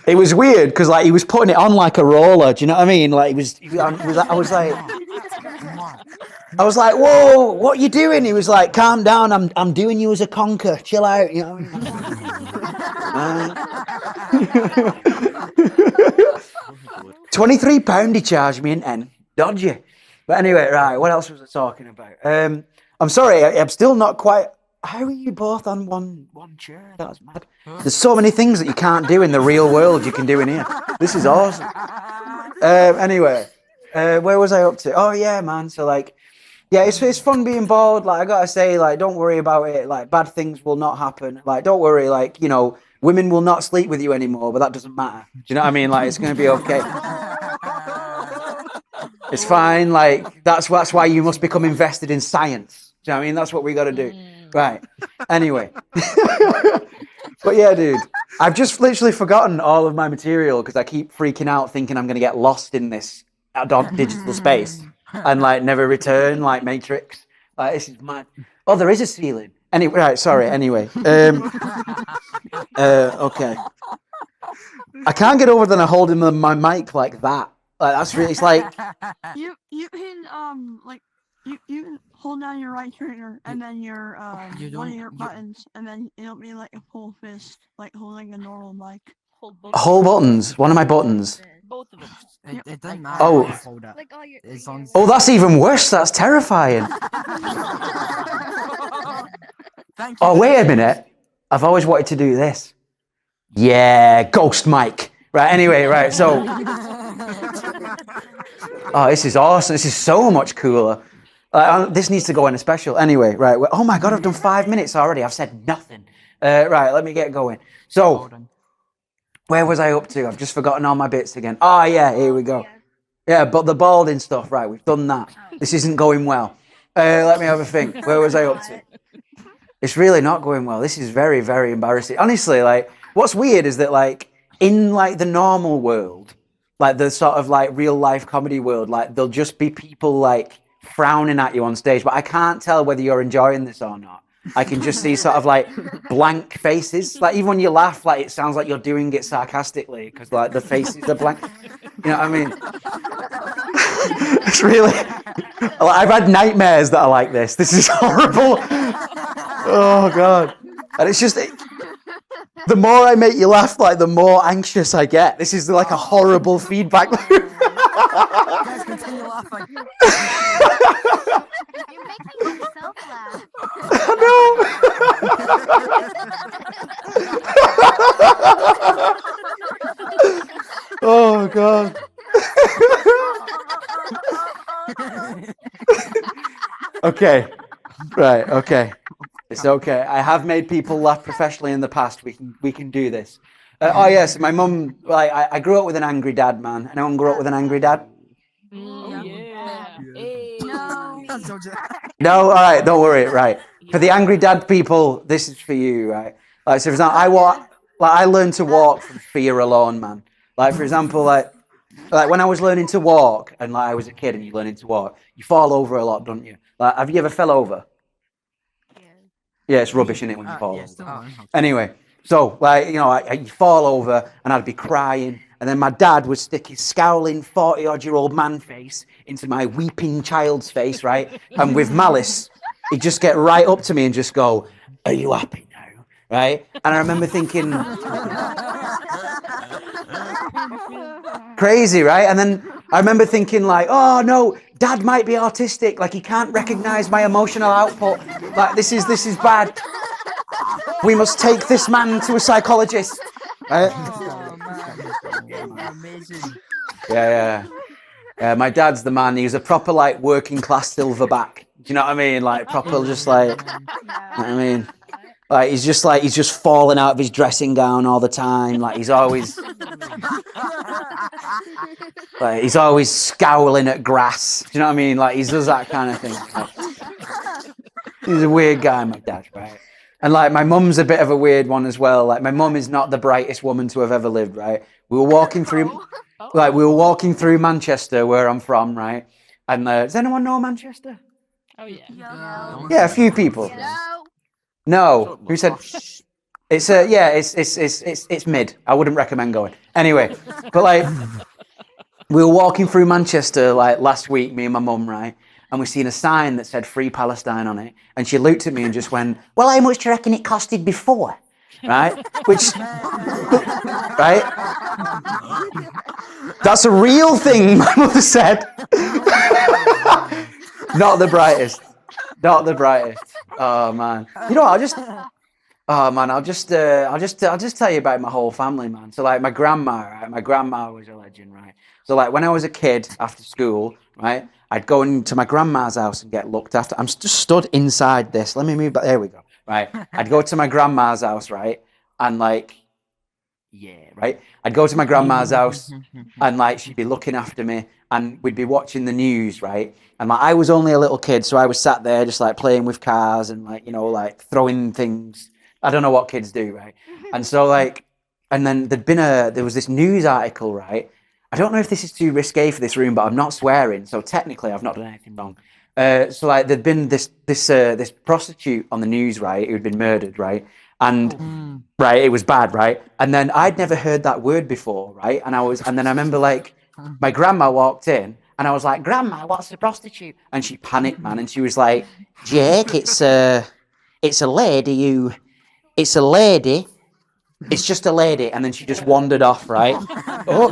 It was weird because like he was putting it on like a roller. Do you know what I mean? Like I was like, I was like, whoa, what are you doing? He was like, calm down, I'm doing you as a conker. Chill out, you know. £23 he charged me in N. Dodgy. But anyway, right, what else was I talking about? I'm sorry, I'm still not quite... How are you both on one chair? That's mad. There's so many things that you can't do in the real world you can do in here. This is awesome. Anyway, where was I up to? Oh, yeah, man. So, like, yeah, it's fun being bald. Like, I gotta say, like, don't worry about it. Like, bad things will not happen. Like, don't worry. Like, you know, women will not sleep with you anymore, but that doesn't matter. Do you know what I mean? Like, it's gonna be okay. It's fine. Like, that's why you must become invested in science. Do you know what I mean? That's what we got to do. Right. Anyway. But yeah, dude, I've just literally forgotten all of my material because I keep freaking out thinking I'm going to get lost in this digital space and like never return like Matrix. Like, this is mad. Oh, there is a ceiling. Anyway, right. Sorry. Anyway. Okay. I can't get over that I'm holding my mic like that. Like, that's really, it's like... You can like you can hold down your right trigger and then your one of your buttons and then it'll be like a full fist, like holding a normal mic. Whole buttons. One of my buttons. Both of them. It doesn't matter. Oh. Hold up. Like all your. Oh, that's even worse. That's terrifying. Oh, wait a minute. I've always wanted to do this. Yeah, ghost mic. Right. Anyway, right. So. Oh, this is awesome. This is so much cooler. This needs to go in a special. Anyway, right. Oh my God, I've done 5 minutes already. I've said nothing. Right, let me get going. So, where was I up to? I've just forgotten all my bits again. Oh, yeah, here we go. Yeah, but the balding stuff, right, we've done that. This isn't going well. Let me have a think. Where was I up to? It's really not going well. This is very, very embarrassing. Honestly, like, what's weird is that, like, in, like, the normal world, like, the sort of, like, real-life comedy world, like, there'll just be people, like, frowning at you on stage, but I can't tell whether you're enjoying this or not. I can just see sort of like blank faces. Like even when you laugh, like it sounds like you're doing it sarcastically because like the faces are blank. You know what I mean? It's really. I've had nightmares that are like this. This is horrible. Oh God! And it's just the more I make you laugh, like the more anxious I get. This is like a horrible feedback loop. Guys, continue laughing. You're making yourself laugh. Oh God. Okay. Right, okay. It's okay. I have made people laugh professionally in the past. We can do this. Oh yes, my mum. Like I grew up with an angry dad, man. Anyone grew up with an angry dad? Oh, yeah. No. All right. Don't worry. Right. For the angry dad people, this is for you. Right. Like so, for example, I learned to walk from fear alone, man. Like for example, like when I was learning to walk, and like I was a kid, and you're learning to walk, you fall over a lot, don't you? Like, have you ever fell over? Yeah, it's rubbish, isn't it, when you fall over? Anyway, so, like, you know, you fall over, and I'd be crying, and then my dad would stick his scowling 40-odd-year-old man face into my weeping child's face, right? And with malice, he'd just get right up to me and just go, "Are you happy now?" Right? And I remember thinking... Crazy, right? And then I remember thinking like, oh no, Dad might be autistic. Like he can't recognize my emotional output. Like this is bad. We must take this man to a psychologist. Right? Yeah. My dad's the man. He's a proper like working class silverback. Do you know what I mean? Like proper, just like, you know what I mean? Like he's just falling out of his dressing gown all the time. Like he's always scowling at grass. Do you know what I mean? Like he does that kind of thing. Like, he's a weird guy, my dad, right? And like my mum's a bit of a weird one as well. Like my mum is not the brightest woman to have ever lived, right? We were walking through Manchester, where I'm from, right? And does anyone know Manchester? Oh yeah. Yeah, a few people. No, who said? It's it's mid. I wouldn't recommend going. Anyway, but like we were walking through Manchester like last week, me and my mum, right? and we seen a sign that said Free Palestine on it. And she looked at me and just went, well, how much do you reckon it costed before? Right? Which, right? That's a real thing, my mother said. Not the brightest. Not the brightest. Oh, man. You know what, I'll just tell you about my whole family, man. So, like, my grandma, right? My grandma was a legend, right? So, like, when I was a kid after school, right, I'd go into my grandma's house and get looked after. I'm just stood inside this. Let me move back. There we go. Right. I'd go to my grandma's house, right, and like, yeah, right. I'd go to my grandma's house, and like she'd be looking after me, and we'd be watching the news, right. And like I was only a little kid, so I was sat there just like playing with cars and like like throwing things. I don't know what kids do, right. And so like, and then there was this news article, right. I don't know if this is too risque for this room, but I'm not swearing, so technically I've not done anything wrong. So like there'd been this prostitute on the news, right, who'd been murdered, right, and right, it was bad, right, and then I'd never heard that word before, right, and then I remember like my grandma walked in, and I was like, Grandma, what's a prostitute? And she panicked, man, and she was like, Jake, it's a lady it's just a lady, and then she just wandered off, right. Oh.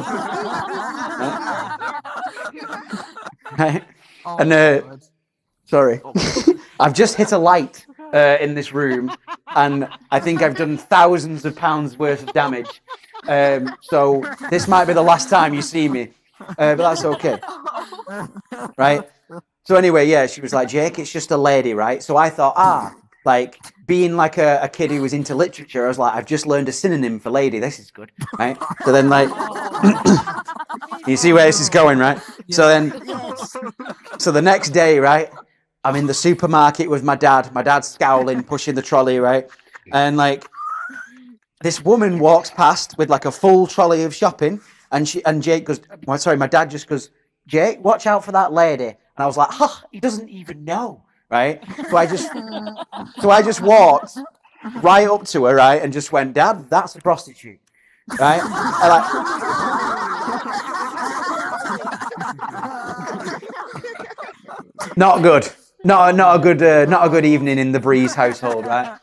Right. And sorry, I've just hit a light in this room, and I think I've done thousands of pounds worth of damage. So this might be the last time you see me, but that's okay, right? So anyway, yeah, she was like, Jake, it's just a lady, right? So I thought, like being like a kid who was into literature, I was like, I've just learned a synonym for lady. This is good, right? So then like, you see where this is going, right? So the next day, right, I'm in the supermarket with my dad. My dad's scowling, pushing the trolley, right? And like, this woman walks past with like a full trolley of shopping, and Jake goes, well, sorry, my dad just goes, Jake, watch out for that lady. And I was like, he doesn't even know, right? So I just walked right up to her, right, and just went, Dad, that's a prostitute, right? And not good. Not a good evening in the Breeze household, right?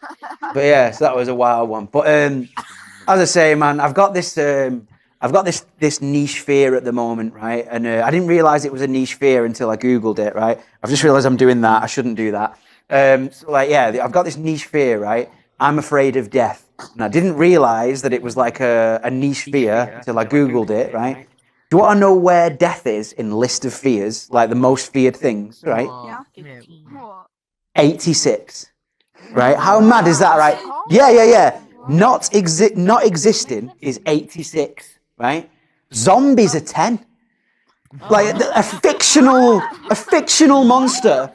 But yeah, so that was a wild one. But as I say, man, I've got this niche fear at the moment, right? And I didn't realize it was a niche fear until I Googled it, right? I've just realized I'm doing that. I shouldn't do that. So like, yeah, I've got this niche fear, right? I'm afraid of death. And I didn't realize that it was like a niche fear until I Googled it, right? Do you want to know where death is in list of fears, like the most feared things, right? Yeah. 86, right? How mad is that, right? Yeah. Not existing is 86, right? Zombies are 10. Like a fictional monster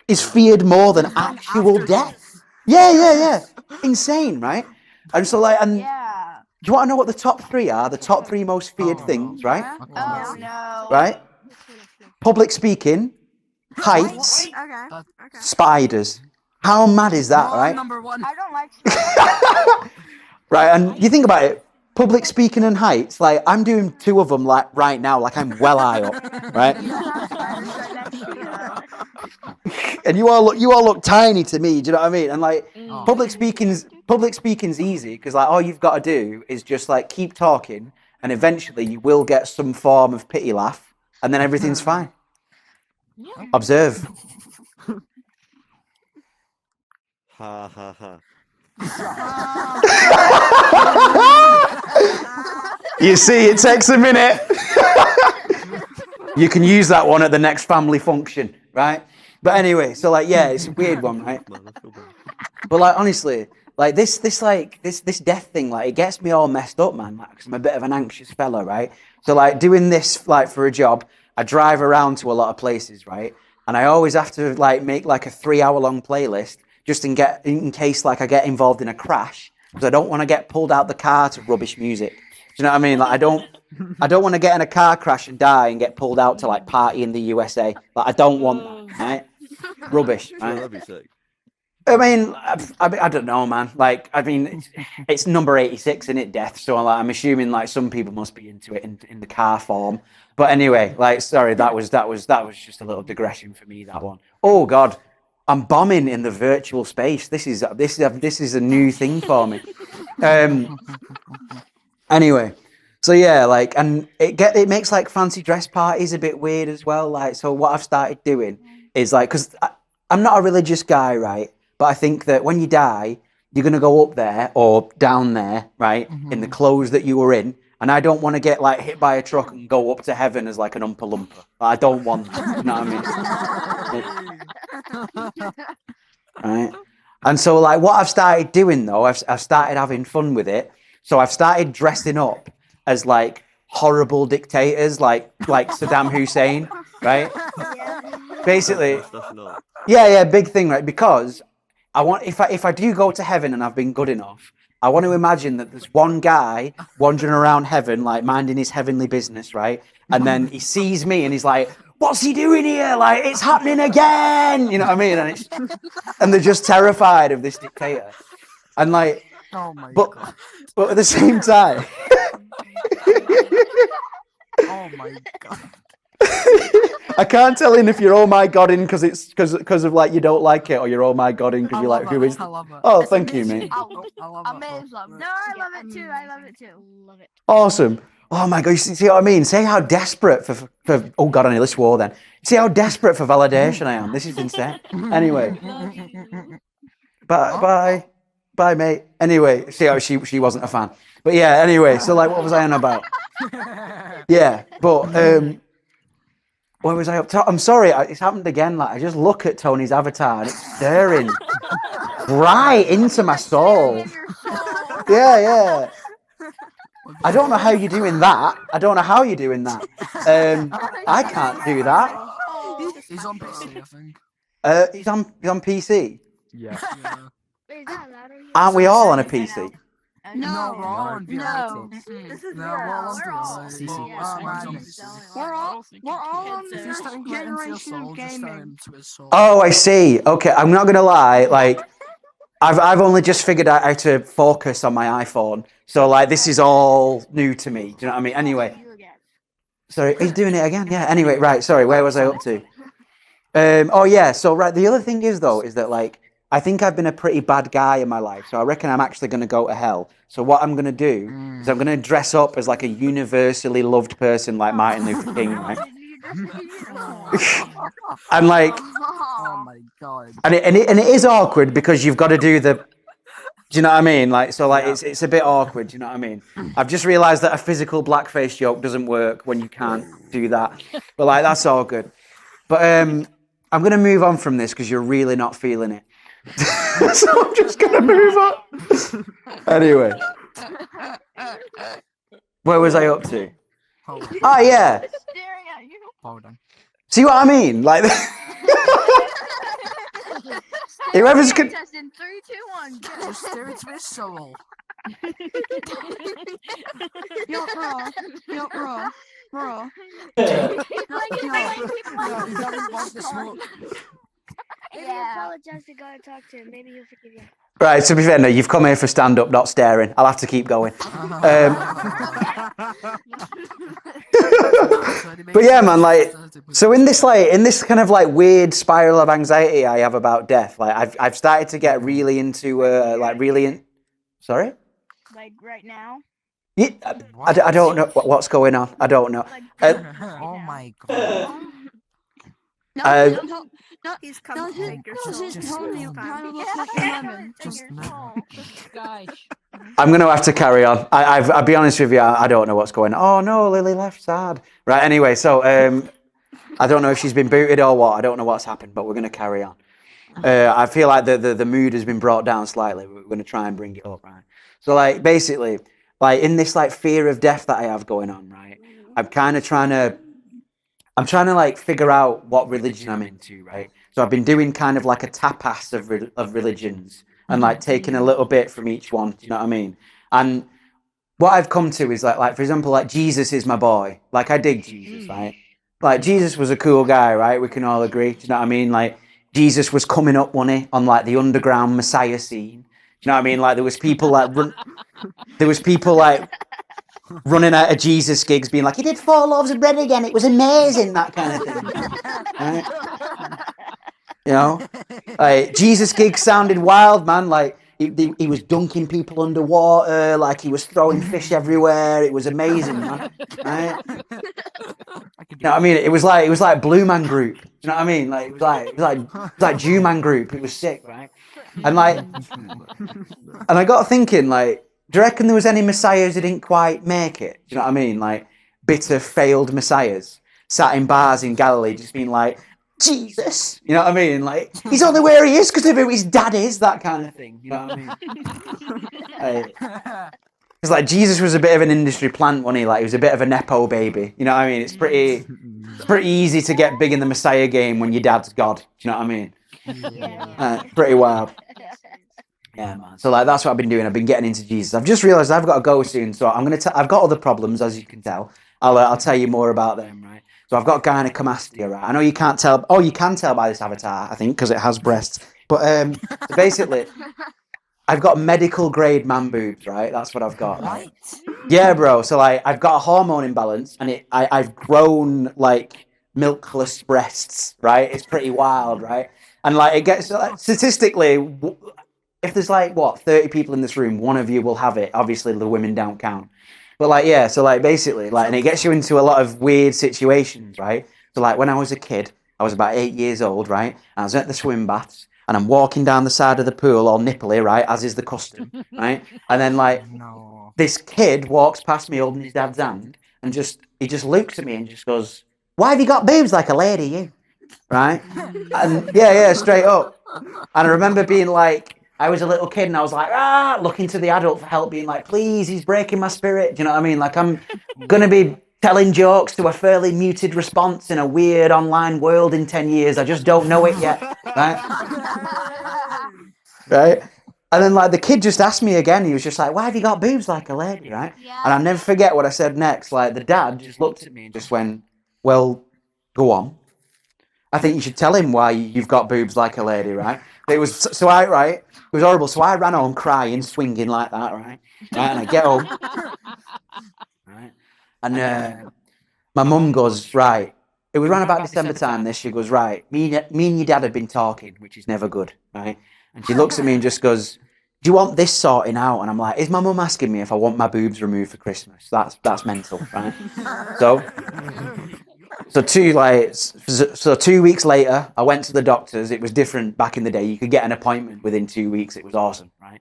is feared more than actual death. Yeah. Insane, right? And so like, do you want to know what the top 3 are? The top 3 most feared things, right? Oh no. Right? Public speaking, heights, spiders. How mad is that, right? Number 1. I don't like Right, and you think about it, public speaking and heights, like I'm doing 2 of them like right now, like I'm well high up, right? And you all look tiny to me, do you know what I mean? And like public speaking's easy because like all you've got to do is just like keep talking, and eventually you will get some form of pity laugh, and then everything's fine. Observe. Ha ha ha. You see, it takes a minute. You can use that one at the next family function, right? But anyway, so like, yeah, it's a weird one, right? But like, honestly, like this death thing, like it gets me all messed up, man. Like, 'cause I'm a bit of an anxious fella, right? So like doing this like for a job, I drive around to a lot of places, right? And I always have to like make like a 3-hour-long playlist just in case like I get involved in a crash, because I don't want to get pulled out the car to rubbish music. Do you know what I mean? Like I don't want to get in a car crash and die and get pulled out to like party in the USA. Like I don't want that, right? Rubbish, right? That'd be sick. I mean, I don't know, man. Like, I mean, it's number 86 in it, death. So like, I'm assuming like some people must be into it in the car form. But anyway, like, sorry, that was just a little digression for me. That one. Oh God, I'm bombing in the virtual space. This is a new thing for me. Anyway, so yeah, like, and it makes like fancy dress parties a bit weird as well. Like, so what I've started doing is like, because I'm not a religious guy, right? But I think that when you die, you're going to go up there or down there, right? In the clothes that you were in. And I don't want to get like hit by a truck and go up to heaven as like an Oompa Loompa. I don't want that. You know what I mean? Right. And so like what I've started doing though, I've started having fun with it. So I've started dressing up as like horrible dictators, like Saddam Hussein, right? Basically, yeah, big thing, right? Because I want if I do go to heaven and I've been good enough, I want to imagine that there's one guy wandering around heaven, like minding his heavenly business, right? And then he sees me and he's like, "What's he doing here? Like, it's happening again!" You know what I mean? And they're just terrified of this dictator. And like, Oh my but god. but at the same time, Oh my god. I can't tell in if you're oh my god in because it's because of like you don't like it, or you're oh my god in because you're like who is? I love it. Oh, thank you, mate. I love it. Amazing. No, I love it too. I love it too. Love it. Awesome. Oh my god, you see what I mean? Say how desperate for oh god, I nearly swore then. See how desperate for validation I am. This is insane. Anyway. Bye, mate. Anyway, see how she wasn't a fan. But yeah, anyway, so like what was I on about? Yeah, but what was I up to? I'm sorry, it's happened again. Like I just look at Tony's avatar and it's staring right into my soul. Yeah. I don't know how you're doing that. I can't do that. He's on PC, I think. He's on PC. Yeah. Wait, is that louder? Aren't we all on a PC? No, we're all on No. VR. This is No, we're all we're all- on CC. We're all on If you're the starting first to get into your generation soul, of just start gaming. into his soul. Oh, I see. Okay, I'm not gonna lie. Like, I've only just figured out how to focus on my iPhone, so like this is all new to me. Do you know what I mean? Anyway, sorry, he's doing it again. Yeah. Anyway, right. Sorry, where was I up to? Oh yeah. So right, the other thing is though is that like I think I've been a pretty bad guy in my life, so I reckon I'm actually gonna go to hell. So what I'm gonna do is I'm gonna dress up as like a universally loved person like Martin Luther King, right? And like. Oh my god. And it is awkward because you've got to do the. Do you know what I mean? Like so, like it's a bit awkward. Do you know what I mean? I've just realised that a physical blackface joke doesn't work when you can't do that. But like that's all good. But I'm gonna move on from this because you're really not feeling it. So I'm just gonna move on. Anyway, where was I up to? Hold on. Oh yeah. Staring at you. Hold on. See what I mean? Like. Whoever's good. Test in 3, 2, 1. Just stare into his soul. Yo, bro. He doesn't want the smoke. If you apologize to God and talk to him, maybe he'll forgive you. Right, to be fair, no, you've come here for stand-up, not staring. I'll have to keep going. But yeah, man, like, so in this kind of like weird spiral of anxiety I have about death, like I've started to get really into Sorry? Like right now. Yeah, I don't know what's going on. I don't know. Oh my god. He's coming to take your soul. I'm going to have to carry on. I'll be honest with you, I don't know what's going on. Oh no, Lily left sad. Right, anyway, so I don't know if she's been booted or what. I don't know what's happened, but we're going to carry on. I feel like the mood has been brought down slightly. We're going to try and bring it up, right? So like basically, like in this like fear of death that I have going on, right? I'm trying to like figure out what religion I'm into, right? So I've been doing kind of like a tapas of religions and like taking a little bit from each one. Do you know what I mean? And what I've come to is like for example, like Jesus is my boy. Like I dig Jesus, right? Like Jesus was a cool guy, right? We can all agree. Do you know what I mean? Like Jesus was coming up, wasn't he, on like the underground Messiah scene. Do you know what I mean? Like there was people like running out of Jesus gigs being like, he did 4 loaves of bread again, it was amazing, that kind of thing. Right? You know? Like, Jesus gigs sounded wild, man. Like he was dunking people underwater, like he was throwing fish everywhere. It was amazing, man. Right? You know what I mean? It was like Blue Man Group. Do you know what I mean? Like it was like Jew Man Group. It was sick, right? And I got thinking, like, do you reckon there was any messiahs who didn't quite make it? Do you know what I mean? Like bitter, failed messiahs sat in bars in Galilee, just being like, Jesus, you know what I mean? Like he's only where he is because of who his dad is, that kind of thing. You know what I mean? It's like Jesus was a bit of an industry plant, wasn't he? Like he was a bit of a nepo baby. You know what I mean? It's pretty easy to get big in the Messiah game when your dad's God. Do you know what I mean? Pretty wild. Yeah, man. So like that's what I've been doing. I've been getting into Jesus. I've just realised I've got to go soon, so I've got other problems, as you can tell. I'll tell you more about them, right? So I've got gynecomastia, right? I know you can't tell. Oh, you can tell by this avatar, I think, because it has breasts. But so basically, I've got medical grade man boobs, right? That's what I've got. Right? Yeah, bro. So like, I've got a hormone imbalance, and I've grown like milkless breasts, right? It's pretty wild, right? And like, it gets like, statistically, if there's like 30 people in this room, one of you will have it. Obviously, the women don't count. But like, yeah, so like basically, like, and it gets you into a lot of weird situations, right? So like when I was a kid, I was about 8 years old, right? And I was at the swim baths, and I'm walking down the side of the pool all nipply, right? As is the custom, right? And then like, this kid walks past me holding his dad's hand, and he just looks at me and just goes, "Why have you got boobs like a lady, you?" Right? And yeah, straight up. And I remember being like, I was a little kid and I was like, looking to the adult for help, being like, please, he's breaking my spirit. Do you know what I mean? Like, I'm going to be telling jokes to a fairly muted response in a weird online world in 10 years. I just don't know it yet. Right? Right? And then, like, the kid just asked me again. He was just like, why have you got boobs like a lady, right? Yeah. And I'll never forget what I said next. Like, the dad just looked at me and just went, well, go on. I think you should tell him why you've got boobs like a lady, right? It was right? It was horrible. So I ran home crying, swinging like that, right? And I get home, right? And my mum goes, right. It was around about December time. She goes, right. Me and your dad have been talking, which is never good, right? And she looks at me and just goes, do you want this sorting out? And I'm like, is my mum asking me if I want my boobs removed for Christmas? That's mental, right? So 2 weeks later, I went to the doctors. It was different back in the day. You could get an appointment within 2 weeks. It was awesome, right?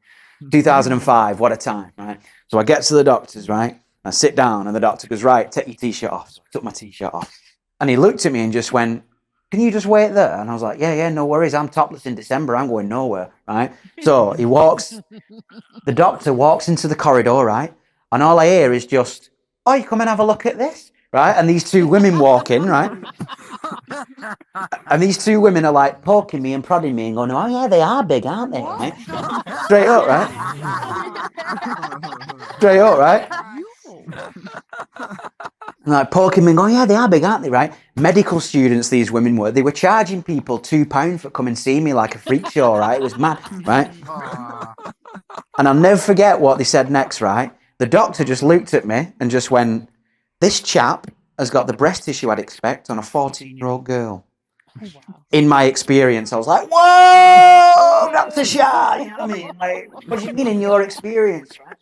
2005, what a time, right? So I get to the doctors, right? I sit down and the doctor goes, right, take your t-shirt off. So I took my t-shirt off. And he looked at me and just went, can you just wait there? And I was like, yeah, no worries. I'm topless in December. I'm going nowhere, right? So the doctor walks into the corridor, right? And all I hear is just, oh, you come and have a look at this? Right? And these two women walk in, right? And these two women are like poking me and prodding me and going, oh yeah, they are big, aren't they? Right? Straight up, right? Straight up, right? And like poking me and going, yeah, they are big, aren't they? Right? Medical students, these women were. They were charging people £2 for come and see me like a freak show, right? It was mad, right? And I'll never forget what they said next, right? The doctor just looked at me and just went, this chap has got the breast tissue I'd expect on a 14-year-old girl. Oh, wow. In my experience, I was like, whoa, Dr. Shah. You know what I mean? Like, what do you mean in your experience, right?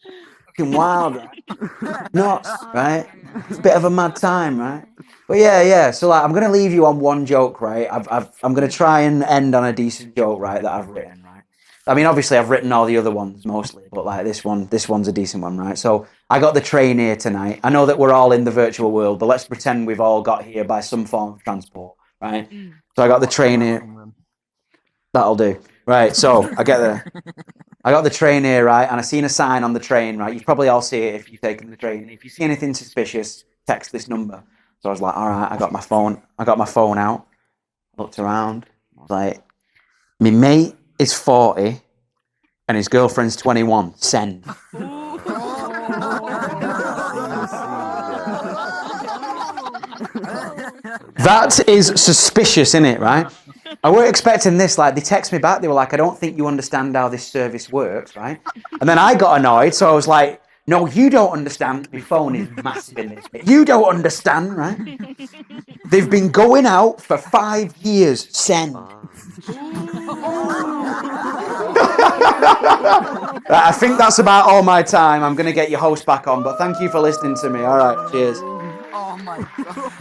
Fucking wild, right? Nuts, right? It's a bit of a mad time, right? But yeah. So like, I'm going to leave you on one joke, right? I'm going to try and end on a decent joke, right, that I've written, right? I mean, obviously, I've written all the other ones mostly, but like this one's a decent one, right? So I got the train here tonight. I know that we're all in the virtual world, but let's pretend we've all got here by some form of transport, right? So I got the train here. That'll do. Right, so I got the train here, right? And I seen a sign on the train, right? You probably all see it if you've taken the train. If you see anything suspicious, text this number. So I was like, all right, I got my phone out, looked around. I was like, my mate is 40 and his girlfriend's 21. Send. That is suspicious, isn't it, right? I weren't expecting this. Like, they text me back. They were like, I don't think you understand how this service works, right? And then I got annoyed, so I was like, no, you don't understand. My phone is massive in this bit. You don't understand, right? They've been going out for 5 years. Send. I think that's about all my time. I'm going to get your host back on, but thank you for listening to me. All right, cheers. Oh my god.